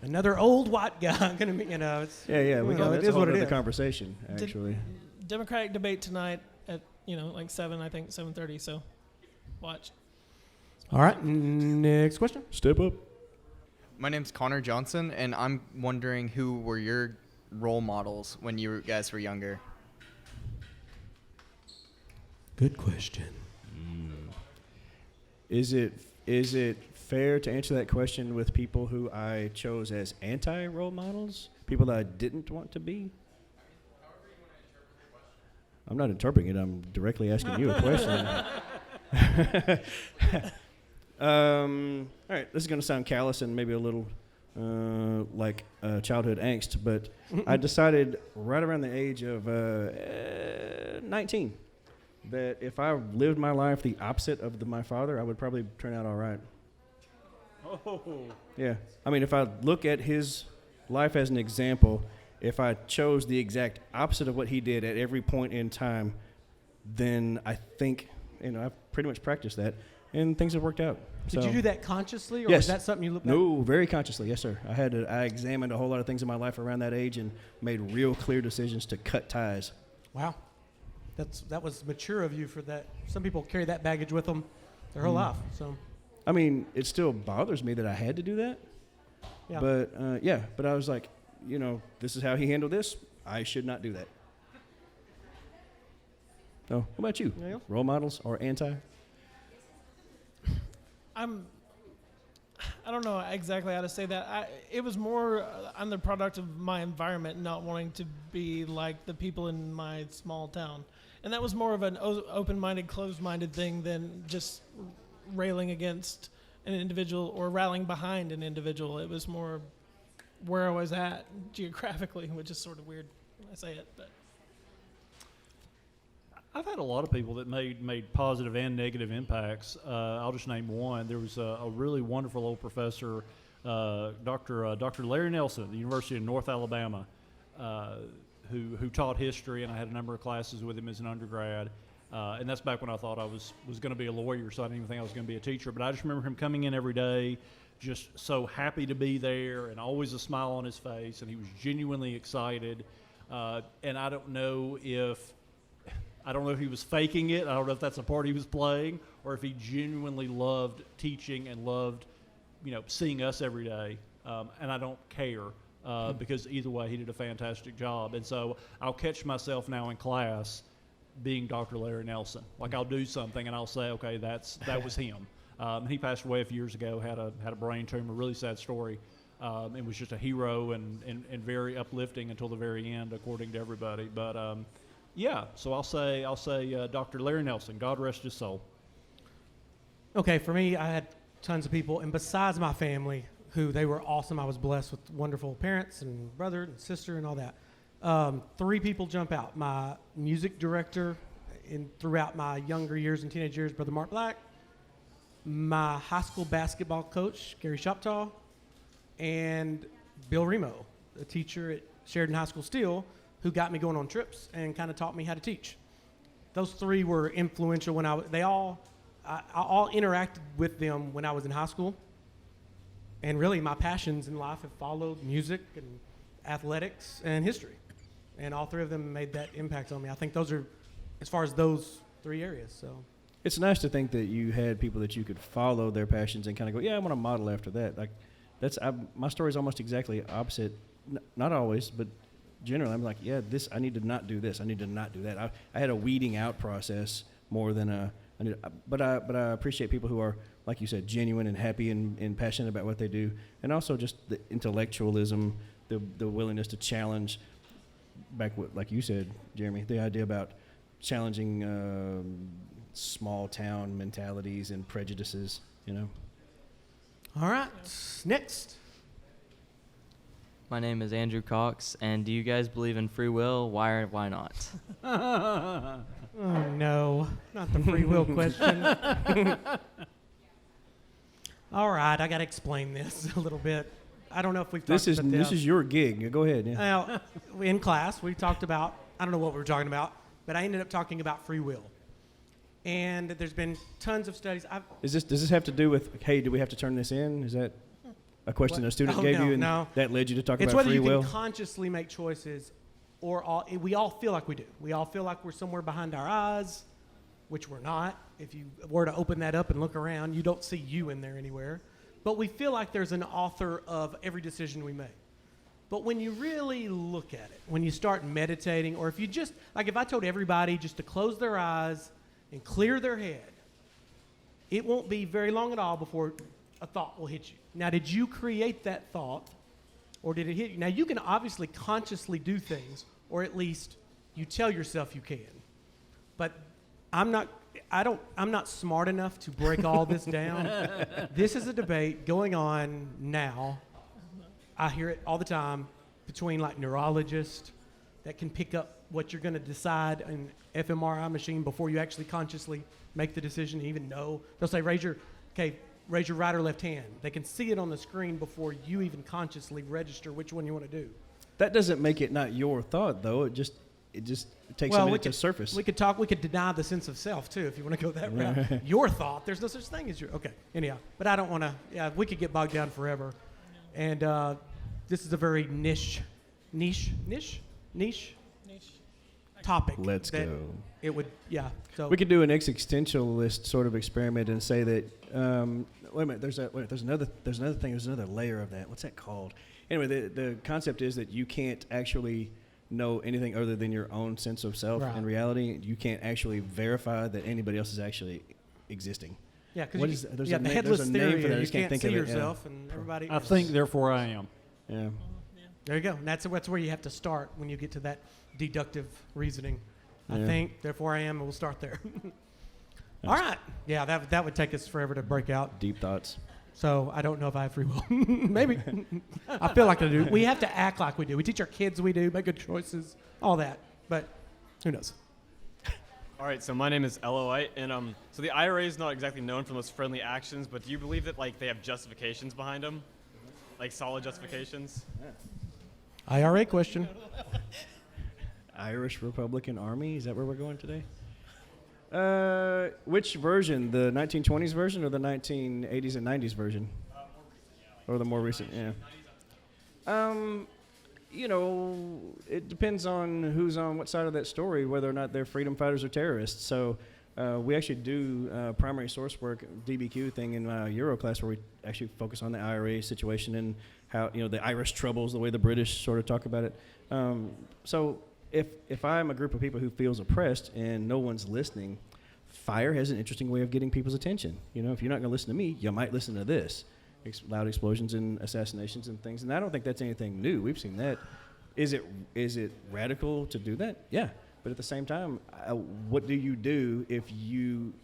another old white guy going to be, it's... Yeah, we got it that's is a whole what it other is. conversation, actually. Democratic debate tonight at, like 7:30, so watch. All right, next question. Step up. My name's Connor Johnson, and I'm wondering who were your role models when you guys were younger? Good question. Is it fair to answer that question with people who I chose as anti-role models? People that I didn't want to be? I'm not interpreting it. I'm directly asking you a question. All right, this is going to sound callous and maybe a little like childhood angst, but I decided right around the age of 19 that if I lived my life the opposite of my father, I would probably turn out all right. Oh. Yeah. I mean, if I look at his life as an example, if I chose the exact opposite of what he did at every point in time, then I think, I've pretty much practiced that, and things have worked out. Did you do that consciously, or Yes. was that something you looked back? No, very consciously, yes, sir. I examined a whole lot of things in my life around that age and made real clear decisions to cut ties. Wow. That was mature of you for that. Some people carry that baggage with them their whole life. So, I mean, it still bothers me that I had to do that. yeah. But I was like, this is how he handled this. I should not do that. So, what about you? Yeah. Role models or anti? I don't know exactly how to say that. It was more, I'm the product of my environment, not wanting to be like the people in my small town. And that was more of an open-minded, closed-minded thing than just railing against an individual or rallying behind an individual. It was more where I was at geographically, which is sort of weird when I say it. But I've had a lot of people that made positive and negative impacts. I'll just name one. There was a really wonderful old professor, Dr. Larry Nelson at the University of North Alabama, who taught history, and I had a number of classes with him as an undergrad. And that's back when I thought I was going to be a lawyer, so I didn't even think I was going to be a teacher. But I just remember him coming in every day, just so happy to be there, and always a smile on his face, and he was genuinely excited. And I don't know if he was faking it. I don't know if that's a part he was playing, or if he genuinely loved teaching and loved, seeing us every day. And I don't care because either way, he did a fantastic job. And so I'll catch myself now in class being Dr. Larry Nelson. Like I'll do something and I'll say, okay, that was him. He passed away a few years ago. Had a brain tumor. Really sad story. And was just a hero and very uplifting until the very end, according to everybody. But yeah, so I'll say Dr. Larry Nelson. God rest his soul. Okay, for me, I had tons of people, and besides my family, they were awesome. I was blessed with wonderful parents and brother and sister and all that. 3 people jump out. My music director throughout my younger years and teenage years, Brother Mark Black. my high school basketball coach, Gary Shoptaw, and Bill Remo, a teacher at Sheridan High School still, who got me going on trips and kind of taught me how to teach. Those three were influential when I all interacted with them when I was in high school. And really my passions in life have followed music and athletics and history. And all three of them made that impact on me. I think those are, as far as those three areas, so. It's nice to think that you had people that you could follow their passions and kind of go, yeah, I want to model after that. Like, my story is almost exactly opposite. Not always, but generally, I'm like, yeah, I need to not do this. I need to not do that. I had a weeding out process more than but I appreciate people who are, like you said, genuine and happy and passionate about what they do, and also just the intellectualism, the willingness to challenge. Back what, like you said, Jeremy, the idea about challenging small town mentalities and prejudices, you know. All right, next. My name is Andrew Cox, and do you guys believe in free will? Why or why not? Oh, no, not the free will question. All right, I got to explain this a little bit. I don't know if we've talked about this is your gig. Go ahead. Yeah. Well, in class, we talked about, I don't know what we were talking about, but I ended up talking about free will. And there's been tons of studies. Does this have to do with, hey, do we have to turn this in? Is that a question a student gave you and that led you to talk about free will? It's whether you can consciously make choices or we all feel like we do. We all feel like we're somewhere behind our eyes, which we're not. If you were to open that up and look around, you don't see you in there anywhere. But we feel like there's an author of every decision we make. But when you really look at it, when you start meditating, or if you just, like if I told everybody just to close their eyes and clear their head, it won't be very long at all before a thought will hit you. Now, did you create that thought, or did it hit you? Now, you can obviously consciously do things, or at least you tell yourself you can. But I'm not smart enough to break all this down. This is a debate going on now. I hear it all the time between like neurologists that can pick up what you're going to decide in fMRI machine before you actually consciously make the decision to even know. They'll say, raise your right or left hand. They can see it on the screen before you even consciously register which one you want to do. That doesn't make it not your thought, though. It just takes a minute to surface. We could deny the sense of self, too, if you want to go that route. Your thought, there's no such thing as your, okay, anyhow. But I don't want to, we could get bogged down forever. And this is a very niche topic. Let's go. It would, yeah. So we could do an existentialist sort of experiment and say that, wait a minute, there's another thing, there's another layer of that. What's that called? Anyway, the concept is that you can't actually know anything other than your own sense of self and reality. You can't actually verify that anybody else is actually existing. Yeah, because there's a headless theory that you can't see yourself and everybody. I think, therefore I am. Yeah. There you go. And that's where you have to start when you get to that deductive reasoning. I think, therefore I am, and we'll start there. All right. Yeah, that would take us forever to break out. Deep thoughts. So I don't know if I have free will. Maybe. I feel like I do. We have to act like we do. We teach our kids we do, make good choices, all that. But who knows? All right, so my name is Eloite, and so the IRA is not exactly known for the most friendly actions, but do you believe that they have justifications behind them, like solid justifications? IRA question. Irish Republican Army, is that where we're going today? Which version, the 1920s version or the 1980s and 90s version? Or the more recent, yeah. It depends on who's on what side of that story, whether or not they're freedom fighters or terrorists. So we actually do primary source work, DBQ thing in my Euro class, where we actually focus on the IRA situation and how, the Irish troubles, the way the British sort of talk about it. So if I'm a group of people who feels oppressed and no one's listening, fire has an interesting way of getting people's attention. If you're not going to listen to me, you might listen to this. Loud explosions and assassinations and things. And I don't think that's anything new. We've seen that. Is it radical to do that? Yeah. But at the same time, what do you do if you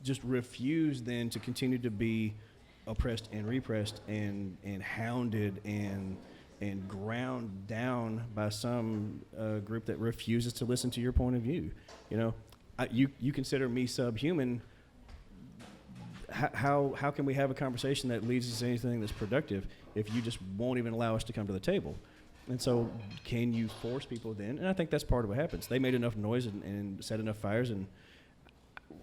just refuse then to continue to be oppressed and repressed and hounded and ground down by some group that refuses to listen to your point of view? You consider me subhuman. how can we have a conversation that leads us to anything that's productive if you just won't even allow us to come to the table? And so can you force people then? And I think that's part of what happens. They made enough noise and set enough fires, and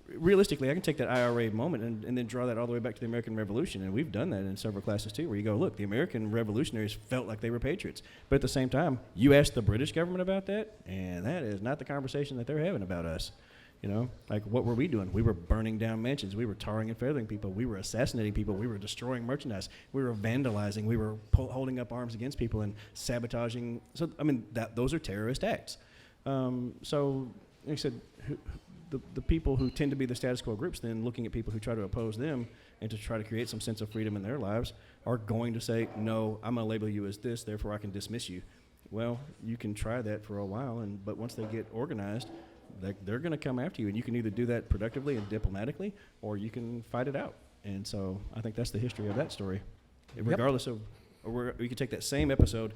realistically, I can take that IRA moment and then draw that all the way back to the American Revolution, and we've done that in several classes too, where you go, look, the American revolutionaries felt like they were patriots, but at the same time, you ask the British government about that, and that is not the conversation that they're having about us. You know, like, what were we doing? We were burning down mansions. We were tarring and feathering people. We were assassinating people. We were destroying merchandise. We were vandalizing. We were holding up arms against people and sabotaging. So, I mean, those are terrorist acts. So, like I said, the people who tend to be the status quo groups, then looking at people who try to oppose them and to try to create some sense of freedom in their lives, are going to say, no, I'm going to label you as this, therefore I can dismiss you. Well, you can try that for a while, but once they get organized, they're going to come after you, and you can either do that productively and diplomatically, or you can fight it out. And so I think that's the history of that story. Regardless of, you can take that same episode,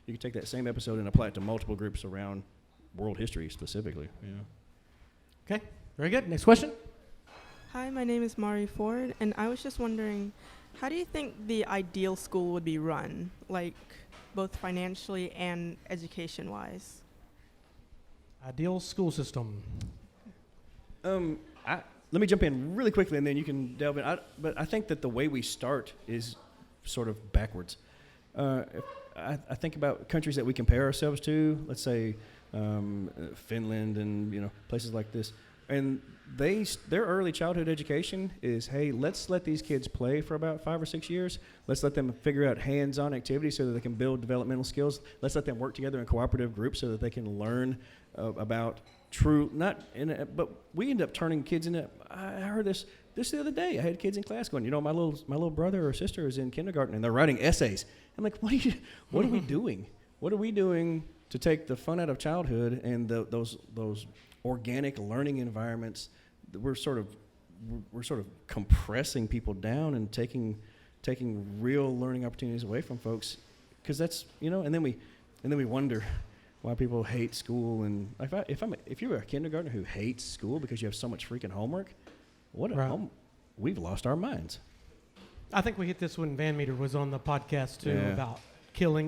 you can take that same episode and apply it to multiple groups around world history specifically. Yeah. Okay, very good. Next question. Hi, my name is Mari Ford, and I was just wondering, how do you think the ideal school would be run, like both financially and education-wise? Ideal school system. Let me jump in really quickly, and then you can delve in. But I think that the way we start is sort of backwards. I think about countries that we compare ourselves to, let's say Finland and places like this, and their early childhood education is, hey, let's let these kids play for about 5 or 6 years. Let's let them figure out hands-on activities so that they can build developmental skills. Let's let them work together in cooperative groups so that they can learn about but we end up turning kids into. I heard this the other day. I had kids in class going, my little brother or sister is in kindergarten and they're writing essays. I'm like, what are we doing? What are we doing to take the fun out of childhood and those organic learning environments? We're sort of compressing people down and taking real learning opportunities away from folks, because that's and then we wonder why people hate school. And if you're a kindergartner who hates school because you have so much freaking homework, we've lost our minds. I think we hit this when Van Meter was on the podcast too, about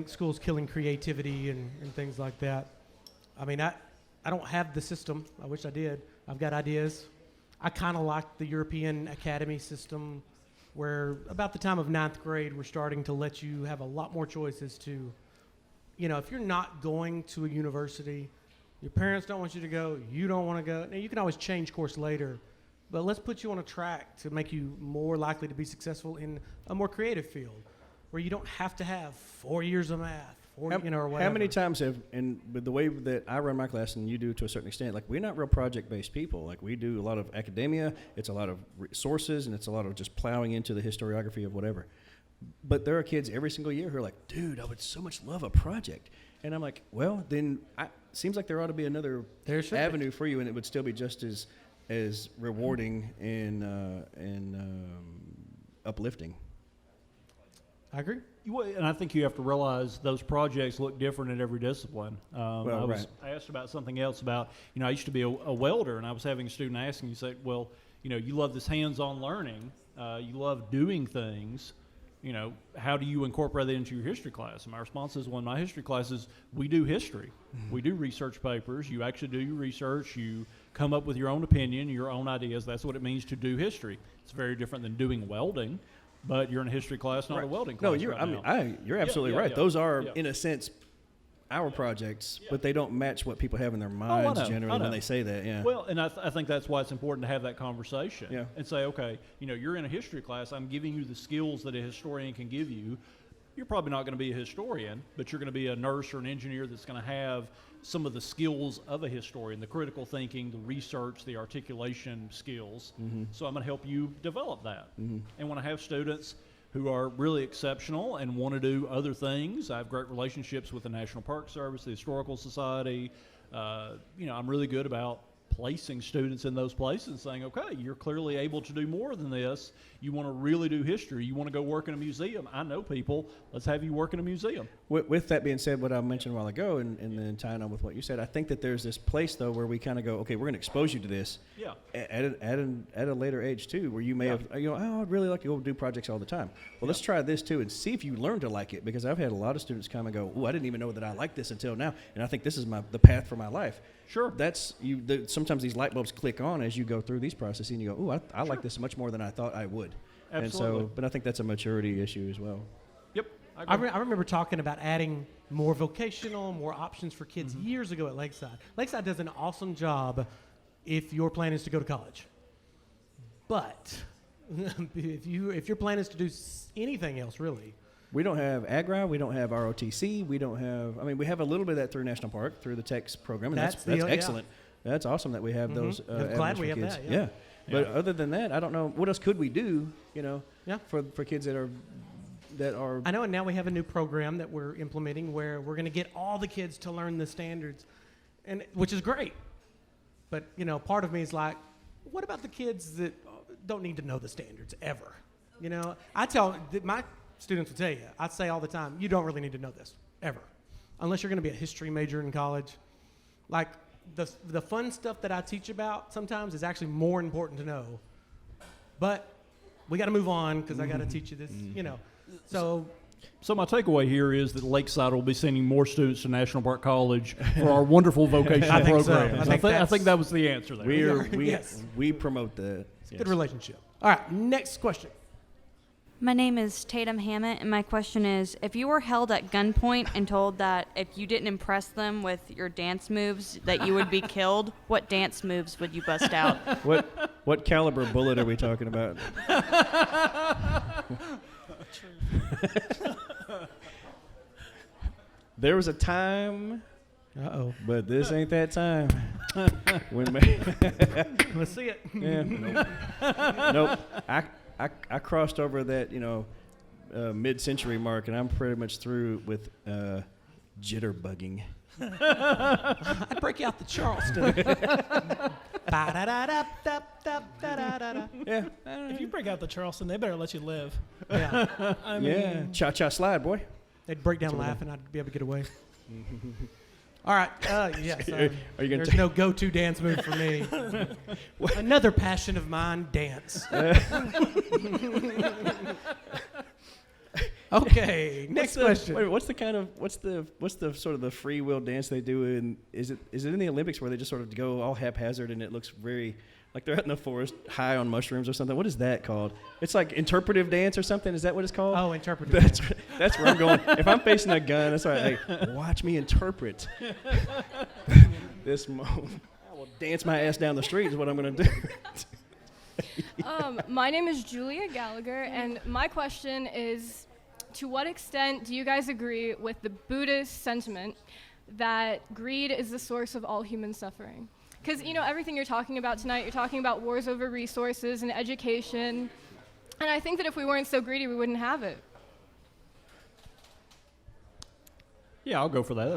schools killing creativity and things like that. I mean, I don't have the system. I wish I did. I've got ideas. I kind of like the European academy system, where about the time of 9th grade, we're starting to let you have a lot more choices to, if you're not going to a university, your parents don't want you to go, you don't want to go. Now, you can always change course later, but let's put you on a track to make you more likely to be successful in a more creative field, where you don't have to have 4 years of math. Or whatever. How many times with the way that I run my class and you do to a certain extent, like, we're not real project-based people. Like, we do a lot of academia, it's a lot of sources, and it's a lot of just plowing into the historiography of whatever. But there are kids every single year who are like, dude, I would so much love a project. And I'm like, well, then seems like there ought to be another avenue for you, and it would still be just as rewarding and uplifting. I agree. And I think you have to realize those projects look different in every discipline. I was asked about something else about, I used to be a welder, and I was having a student asking, you say, well, you love this hands-on learning, you love doing things, how do you incorporate that into your history class? And my response is, well, in my history classes, we do history. Mm-hmm. We do research papers. You actually do your research. You come up with your own opinion, your own ideas. That's what it means to do history. It's very different than doing welding. But you're in a history class, not a welding class. No, you're absolutely right. Yeah. Those are, in a sense, our projects, but they don't match what people have in their minds generally when they say that. Yeah. Well, and I think that's why it's important to have that conversation and say, okay, you're in a history class. I'm giving you the skills that a historian can give you. You're probably not going to be a historian, but you're going to be a nurse or an engineer that's going to have some of the skills of a historian, the critical thinking, the research, the articulation skills. Mm-hmm. So I'm going to help you develop that. Mm-hmm. And when I have students who are really exceptional and want to do other things, I have great relationships with the National Park Service, the Historical Society. I'm really good about placing students in those places and saying, okay, you're clearly able to do more than this. You want to really do history. You want to go work in a museum. I know people. Let's have you work in a museum. With that being said, what I mentioned a while ago, and then tying on with what you said, I think that there's this place, though, where we kind of go, okay, we're going to expose you to this at a later age, too, where you may have, I'd really like to go do projects all the time. Well, let's try this, too, and see if you learn to like it, because I've had a lot of students come and go, I didn't even know that I liked this until now, and I think this is the path for my life. Sure. Sometimes these light bulbs click on as you go through these processes, and you go, I like this much more than I thought I would. Absolutely. And so, but I think that's a maturity issue as well. Yep. I remember talking about adding more vocational, more options for kids years ago at Lakeside. Lakeside does an awesome job if your plan is to go to college. But if your plan is to do anything else, really. We don't have AGRI, we don't have ROTC, we have a little bit of that through National Park, through the TEX program, and that's excellent. Yeah. That's awesome that we have those. I'm glad we have kids. that, yeah. But other than that, I don't know, what else could we do, for kids that are. I know, and now we have a new program that we're implementing where we're going to get all the kids to learn the standards, and which is great. But, part of me is like, what about the kids that don't need to know the standards ever? I tell my students will tell you, I say all the time, you don't really need to know this ever, unless you're going to be a history major in college. Like the fun stuff that I teach about sometimes is actually more important to know. But we got to move on because I got to teach you this, So my takeaway here is that Lakeside will be sending more students to National Park College for our wonderful vocational programs. I think that was the answer there. We promote that. Good relationship. All right, next question. My name is Tatum Hammett, and my question is, if you were held at gunpoint and told that if you didn't impress them with your dance moves that you would be killed, what dance moves would you bust out? What caliber bullet are we talking about? There was a time, but this ain't that time. Let's see it. Yeah, nope. I crossed over that mid-century mark, and I'm pretty much through with jitterbugging. I'd break out the Charleston. Yeah. If you break out the Charleston, they better let you live. Yeah. I mean, Cha-cha slide, boy. They'd break down laughing. I'd be able to get away. All right. Yes. Are you gonna there's no go-to dance move for me. Another passion of mine, dance. Okay. Next question. Wait, what's the sort of the free will dance they do? And is it in the Olympics where they just sort of go all haphazard and it looks very like they're out in the forest high on mushrooms or something? What is that called? It's like interpretive dance or something. Is that what it's called? Oh, interpretive dance. That's where I'm going. If I'm facing a gun, that's right. Hey, watch me interpret this moment. I will dance my ass down the street is what I'm going to do. My name is Julia Gallagher, and my question is, to what extent do you guys agree with the Buddhist sentiment that greed is the source of all human suffering? Because, everything you're talking about tonight, you're talking about wars over resources and education, and I think that if we weren't so greedy, we wouldn't have it. Yeah, I'll go for that.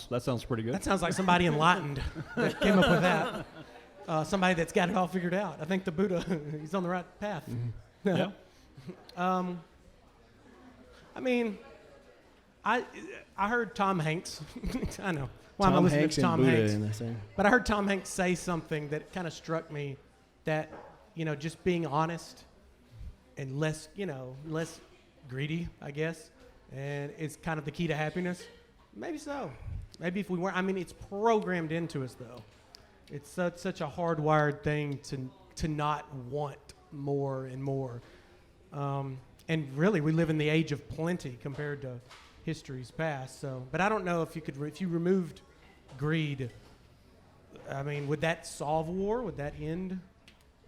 That sounds pretty good. That sounds like somebody enlightened that came up with that. Somebody that's got it all figured out. I think the Buddha, he's on the right path. Yeah. I mean, I heard Tom Hanks. I know. Why am I Tom listening Hanks to Tom and Buddha Hanks? in the same. But I heard Tom Hanks say something that kind of struck me, that just being honest and less greedy, I guess, and it's kind of the key to happiness. Maybe so. Maybe if we weren't. I mean, it's programmed into us though. It's such a hardwired thing to not want more and more. And really, we live in the age of plenty compared to history's past. So, but I don't know if you removed greed. I mean, would that solve war? Would that end?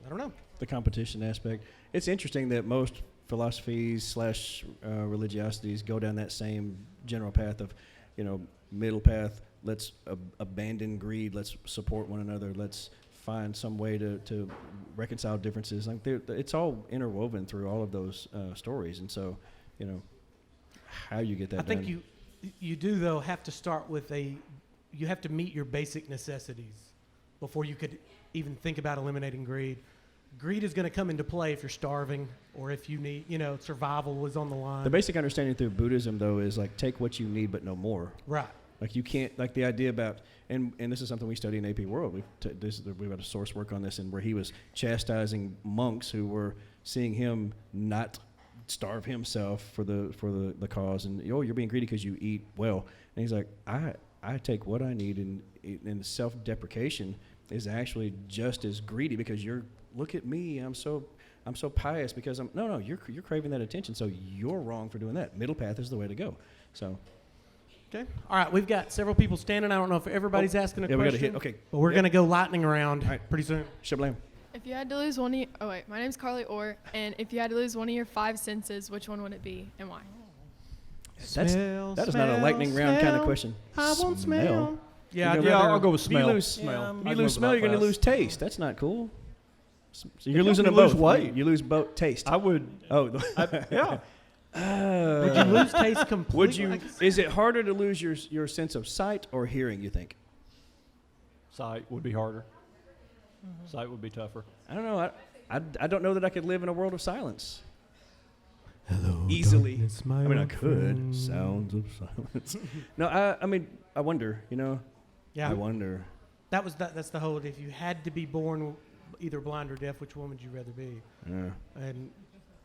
I don't know. The competition aspect. It's interesting that most philosophies / religiosities go down that same general path of, middle path. Let's abandon greed. Let's support one another. Let's find some way to reconcile differences. Like it's all interwoven through all of those stories, and so how you get that. I think you do though have to start with you have to meet your basic necessities. before you could even think about eliminating greed. Greed is going to come into play if you're starving or if you need, survival is on the line. The basic understanding through Buddhism, though, is like take what you need but no more. Right. Like you can't, like the idea about, and this is something we study in AP World. We've got a source work on this, and where he was chastising monks who were seeing him not starve himself for the cause, and you're being greedy because you eat well. And he's like, I take what I need, and self-deprecation is actually just as greedy because look at me, I'm so pious because you're craving that attention, so you're wrong for doing that. Middle path is the way to go. So. Okay. All right. We've got several people standing. I don't know if everybody's asking a question. We got to hit. Okay. But we're going to go lightning round pretty soon. Shablam. If you had to lose one of my name's Carly Orr, and if you had to lose one of your 5 senses, which one would it be and why? That is not a lightning round kind of question. I won't smell. I'll go with smell. You lose smell. You lose smell, you're going to lose taste. That's not cool. So you're losing you them both. lose weight. You lose both taste. I would. Oh. Yeah. Would you lose taste completely? Is it harder to lose your sense of sight or hearing, you think? Sight would be harder. Sight would be tougher. I don't know. I don't know that I could live in a world of silence. Hello, easily. darkness, I mean, I my could. friend. Sounds of silence. No, I mean, I wonder, Yeah. I wonder. That's the whole, if you had to be born either blind or deaf, which one would you rather be? Yeah. And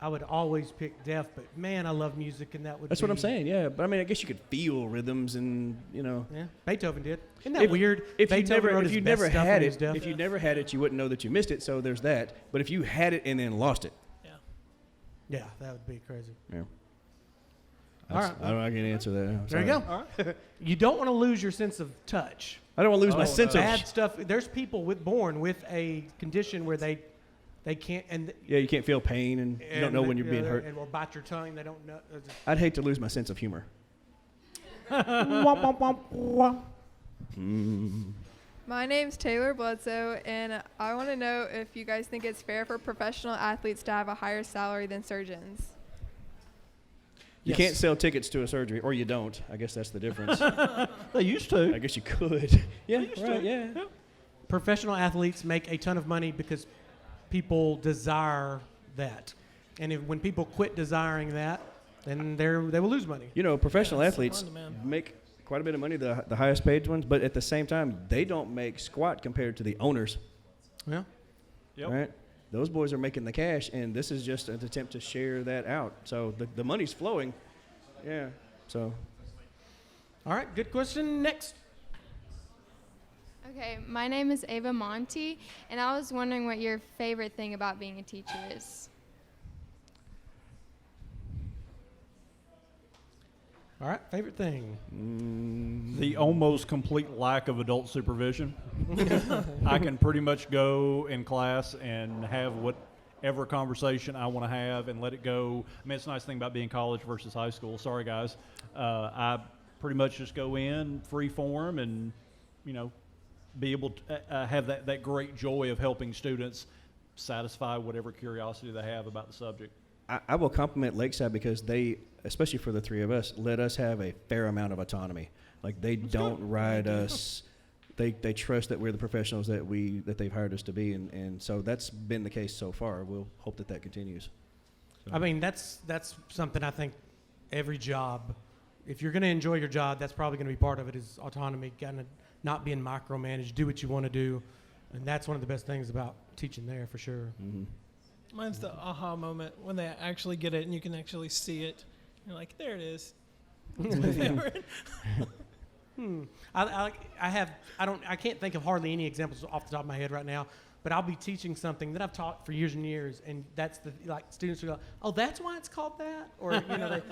I would always pick deaf, but man, I love music, and that would That's be, what I'm saying, yeah. But I mean, I guess you could feel rhythms and, Yeah, Beethoven did. Isn't that weird? If Beethoven wrote you his never best stuff had when he it, was deaf. if you never had it, you wouldn't know that you missed it, so there's that. But if you had it and then lost it. Yeah, that would be crazy. Yeah. All right. I can answer that. I'm There you sorry. go. All right. You don't want to lose your sense of touch. I don't want to lose my sense of bad stuff. There's people born with a condition where they can't, and you can't feel pain, and you don't know when you're being hurt. and will bite your tongue. They don't know. I'd hate to lose my sense of humor. My name's Taylor Bledsoe, and I want to know if you guys think it's fair for professional athletes to have a higher salary than surgeons. You can't sell tickets to a surgery, or you don't. I guess that's the difference. They used to. I guess you could. Yeah, right. Yeah. Professional athletes make a ton of money because people desire that, and when people quit desiring that, then they will lose money. Professional athletes make quite a bit of money, the highest paid ones, but at the same time, they don't make squat compared to the owners. Yeah. Yep. Right? Those boys are making the cash, and this is just an attempt to share that out. So the money's flowing. Yeah. So. All right. Good question. Next. Okay, my name is Ava Monty, and I was wondering what your favorite thing about being a teacher is. All right, favorite thing. The almost complete lack of adult supervision. I can pretty much go in class and have whatever conversation I want to have and let it go. I mean, it's a nice thing about being college versus high school. Sorry, guys. I pretty much just go in, free form, and, be able to have that great joy of helping students satisfy whatever curiosity they have about the subject. I will compliment Lakeside because they, especially for the three of us, let us have a fair amount of autonomy. Like they don't ride us. They trust that we're the professionals that they've hired us to be, and so that's been the case so far. We'll hope that continues. So. I mean, that's something I think every job, if you're going to enjoy your job, that's probably going to be part of it is autonomy, kind of not being micromanaged, do what you want to do, and that's one of the best things about teaching there for sure. Mm-hmm. Mine's the aha moment when they actually get it and you can actually see it. You're like, there it is. That's my favorite. I can't think of hardly any examples off the top of my head right now, but I'll be teaching something that I've taught for years and years, and that's students will go, oh, that's why it's called that? Or,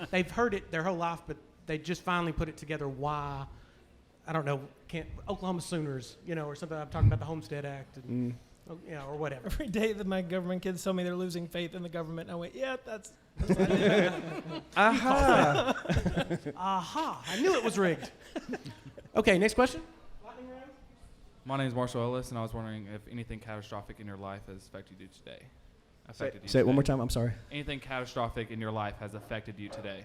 they've heard it their whole life, but they just finally put it together why, I don't know, Oklahoma Sooners, or something. I'm talking about the Homestead Act and, or whatever. Every day that my government kids tell me they're losing faith in the government, I went, yeah, that's Aha. Aha. I knew it was rigged. Okay, next question. My name is Marshall Ellis, and I was wondering if anything catastrophic in your life has affected you today. Say it one more time. I'm sorry. Anything catastrophic in your life has affected you today.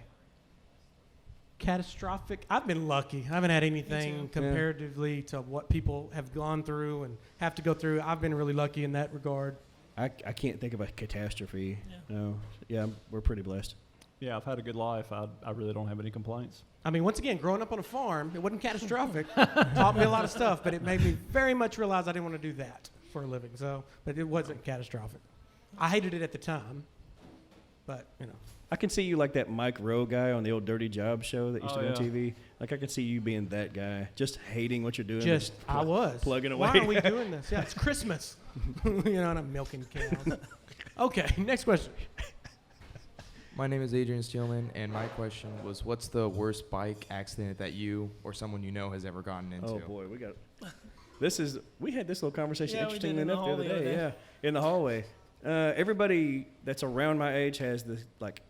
catastrophic. I've been lucky. I haven't had anything comparatively to what people have gone through and have to go through. I've been really lucky in that regard. I can't think of a catastrophe. No. Yeah, we're pretty blessed. Yeah, I've had a good life. I really don't have any complaints. I mean, once again, growing up on a farm, it wasn't catastrophic. Taught me a lot of stuff, but it made me very much realize I didn't want to do that for a living. So, but it wasn't catastrophic. I hated it at the time, but, you know. I can see you like that Mike Rowe guy on the old Dirty Job show that used to be on yeah. TV. Like, I can see you being that guy, just hating what you're doing. Just, I was. Plugging away. Why are we doing this? Yeah, it's Christmas. You know, and I'm milking cows. Okay, next question. My name is Adrian Steelman, and my question was, what's the worst bike accident that you or someone you know has ever gotten into? Oh, boy, we had this little conversation, Yeah, we interestingly did in the enough, the hall other the other day. day. Yeah, in the hallway. Everybody that's around my age has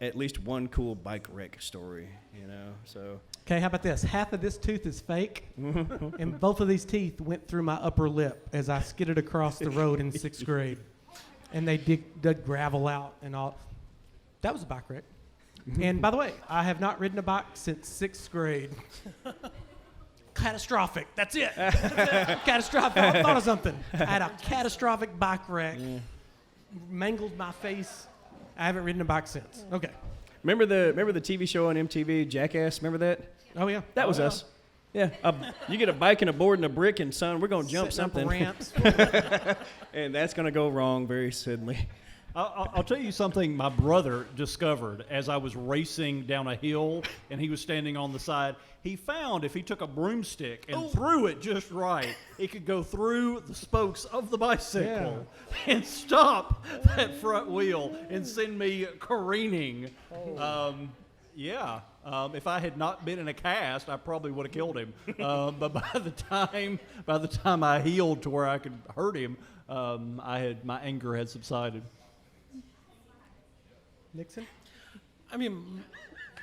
at least one cool bike wreck story, you know, so. Okay, how about this? Half of this tooth is fake, and both of these teeth went through my upper lip as I skidded across the road in 6th grade. And they dug gravel out and all. That was a bike wreck. And by the way, I have not ridden a bike since 6th grade. Catastrophic. That's it. Catastrophic. I thought of something. I had a catastrophic bike wreck. Yeah. Mangled my face. I haven't ridden a bike since. Okay. Remember the TV show on MTV, Jackass? Remember that? Oh, yeah. That was us. Yeah. You get a bike and a board and a brick, and son, we're going to jump Setting up something. ramps. And that's going to go wrong very suddenly. I'll tell you something my brother discovered as I was racing down a hill and he was standing on the side. He found if he took a broomstick and threw it just right, it could go through the spokes of the bicycle and stop that front wheel and send me careening. If I had not been in a cast, I probably would have killed him. But by the time I healed to where I could hurt him, my anger had subsided. Nixon? I mean,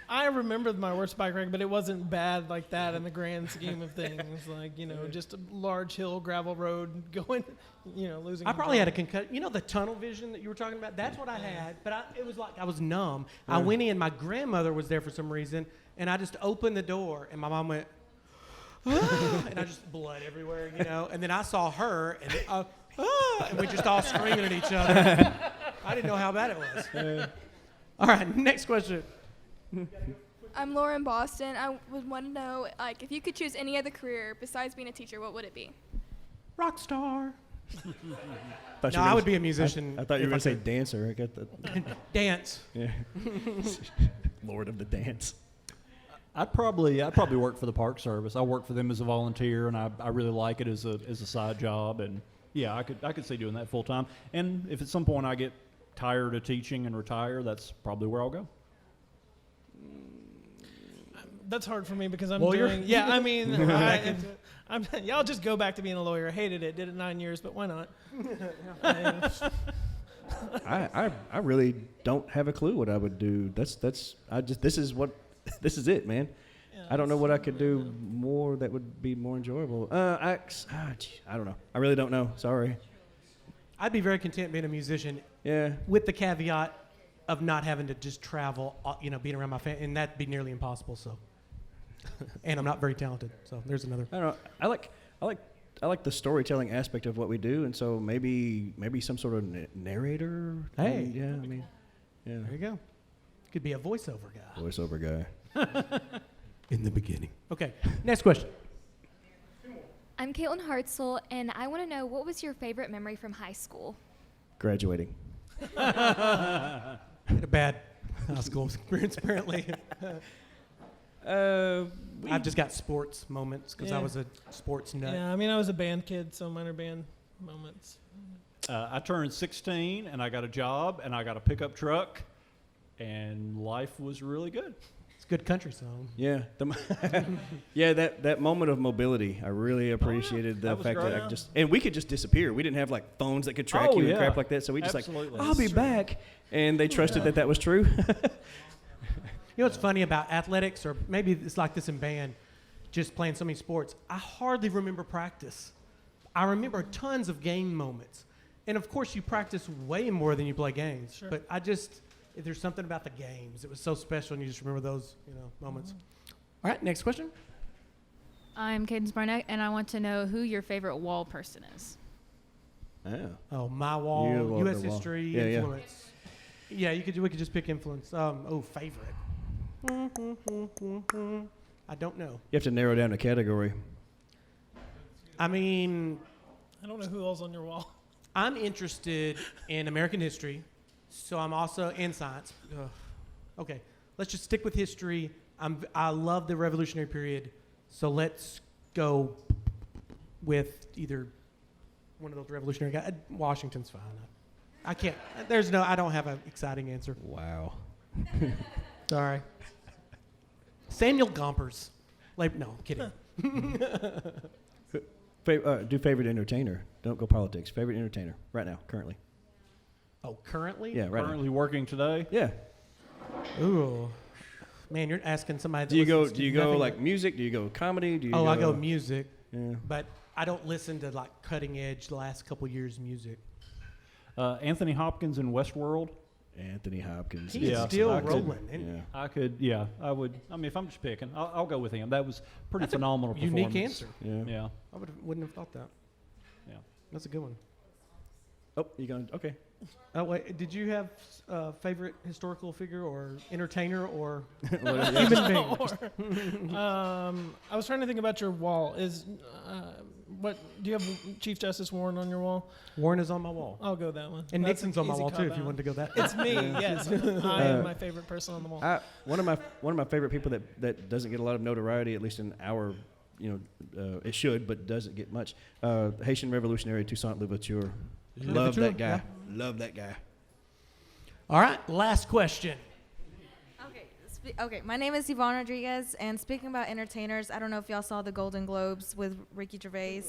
I remember my worst bike wreck, but it wasn't bad like that in the grand scheme of things. Like, you know, just a large hill, gravel road going, you know, losing I probably control. had a concussion. You know the tunnel vision that you were talking about? That's what I had, but it was like I was numb. I went in, my grandmother was there for some reason, and I just opened the door, and my mom went, and I just blood everywhere, you know. And then I saw her, and and we just all screaming at each other. I didn't know how bad it was. All right, next question. I'm Laura in Boston. I would want to know, like, if you could choose any other career besides being a teacher, what would it be? Rock star. No, I would be a musician. I thought you were if going I to say dancer. I got the Dance. Yeah. Lord of the dance. I'd probably work for the Park Service. I work for them as a volunteer, and I really like it as a side job. And yeah, I could see doing that full time. And if at some point I get tired of teaching and retire, that's probably where I'll go. That's hard for me because I'm Lawyer? doing. Yeah, I mean, I'll just go back to being a lawyer. I hated it. Did it 9 years, but why not? I really don't have a clue what I would do. This is it, man. Yeah, I don't know what I could do more that would be more enjoyable. I don't know. I really don't know. Sorry. I'd be very content being a musician. Yeah. With the caveat of not having to just travel, being around my family, and that'd be nearly impossible. So, and I'm not very talented. So there's another. I don't know. I like the storytelling aspect of what we do, and so maybe some sort of narrator. Hey. Yeah. I mean, yeah. There you go. Could be a voiceover guy. Voiceover guy. In the beginning. Okay. Next question. I'm Caitlin Hartzell, and I want to know, what was your favorite memory from high school? Graduating. Had a bad high school experience, apparently. I've just got sports moments because I was a sports nut. Yeah, I mean, I was a band kid, so mine are band moments. I turned 16, and I got a job, and I got a pickup truck, and life was really good. It's a good country song. Yeah. That moment of mobility, I really appreciated the fact that and we could just disappear. We didn't have like phones that could track you and crap like that. So we just I'll be back. And they trusted that was true. You know what's funny about athletics, or maybe it's like this in band, just playing so many sports, I hardly remember practice. I remember tons of game moments. And of course you practice way more than you play games. Sure. But there's something about the games. It was so special, and you just remember those, moments. All right, next question. I'm Cadence Barnett, and I want to know who your favorite wall person is. Oh, my wall, You love U.S. the wall. history, Yeah, yeah. influence. Yeah, we could just pick influence. Favorite. I don't know. You have to narrow down a category. I mean, I don't know who else on your wall. I'm interested in American history, so I'm also in science. Ugh. Okay, let's just stick with history. I love the Revolutionary period, so let's go with either one of those revolutionary guys. Washington's fine. I can't. I don't have an exciting answer. Wow. Sorry. Samuel Gompers. No, kidding. Do favorite entertainer. Don't go politics. Favorite entertainer right now, currently. Oh, currently? Yeah, right Currently working today? Yeah. Ooh. Man, you're asking somebody that Do you go listens to nothing like music? Do you go comedy? Do you I go music. Yeah. But I don't listen to like cutting edge the last couple years music. Anthony Hopkins in Westworld. Anthony Hopkins. He's still rolling. I would. I mean, if I'm just picking, I'll go with him. That was pretty That's a phenomenal unique performance. answer. Yeah. I wouldn't have thought that. Yeah. That's a good one. Oh, you going? Okay. Oh wait, did you have favorite historical figure or entertainer or Well, human being? I was trying to think about your wall. What do you have Chief Justice Warren on your wall? Warren is on my wall. I'll go that one. And That's Nixon's an on my easy wall too. If you cop-out. wanted to go that. It's me. Yes, I am my favorite person on the wall. One of my favorite people that doesn't get a lot of notoriety, at least in our, it should, but doesn't get much. Haitian revolutionary Toussaint Louverture. Love that guy. Yeah. Love that guy. All right, last question. Okay, my name is Yvonne Rodriguez, and speaking about entertainers, I don't know if y'all saw the Golden Globes with Ricky Gervais,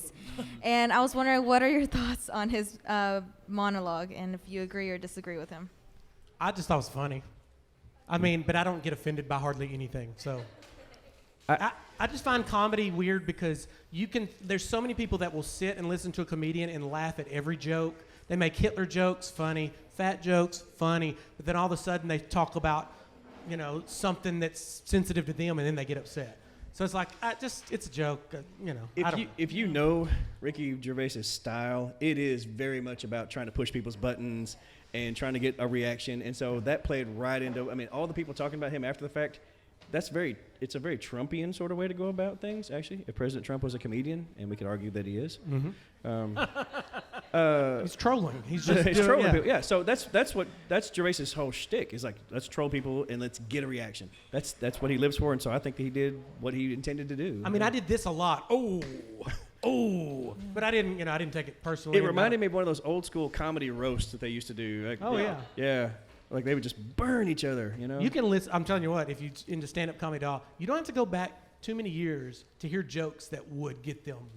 and I was wondering, what are your thoughts on his monologue, and if you agree or disagree with him? I just thought it was funny. I mean, but I don't get offended by hardly anything. So I just find comedy weird because there's so many people that will sit and listen to a comedian and laugh at every joke. They make Hitler jokes funny, fat jokes funny, but then all of a sudden they talk about, something that's sensitive to them and then they get upset. So it's like, it's a joke, If you know Ricky Gervais's style, it is very much about trying to push people's buttons and trying to get a reaction. And so that played right into, all the people talking about him after the fact, it's a very Trumpian sort of way to go about things, actually. If President Trump was a comedian, and we could argue that he is. He's trolling. He's just trolling people. Yeah, so that's Gervais's whole shtick, is like, let's troll people and let's get a reaction. That's what he lives for, and so I think that he did what he intended to do. I mean, I did this a lot. Oh, but I didn't take it personally. It reminded me of one of those old school comedy roasts that they used to do. Like, yeah. Like they would just burn each other, You can listen. I'm telling you what, if you're into stand-up comedy, you don't have to go back too many years to hear jokes that would get them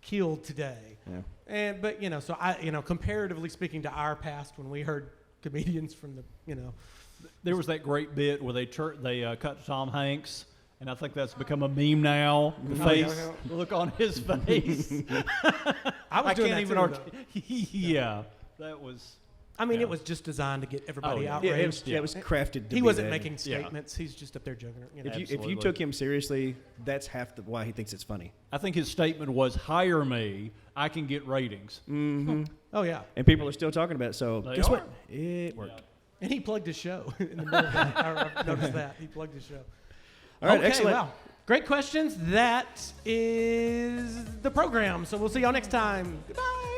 killed today. Yeah. But so I, comparatively speaking to our past, when we heard comedians from the, There was that great bit where they cut Tom Hanks, and I think that's become a meme now. The look on his face. I can't that even too, Yeah, that was. I mean, it was just designed to get everybody outraged. It was crafted to He be wasn't that. making statements. He's just up there joking. If you took him seriously, that's half why he thinks it's funny. I think his statement was, "Hire me, I can get ratings." Mm-hmm. Oh yeah. And people are still talking about it. So guess what? It worked. And he plugged his show in the middle of that. I noticed that he plugged his show. All right, okay, excellent. Wow. Great questions. That is the program. So we'll see y'all next time. Goodbye.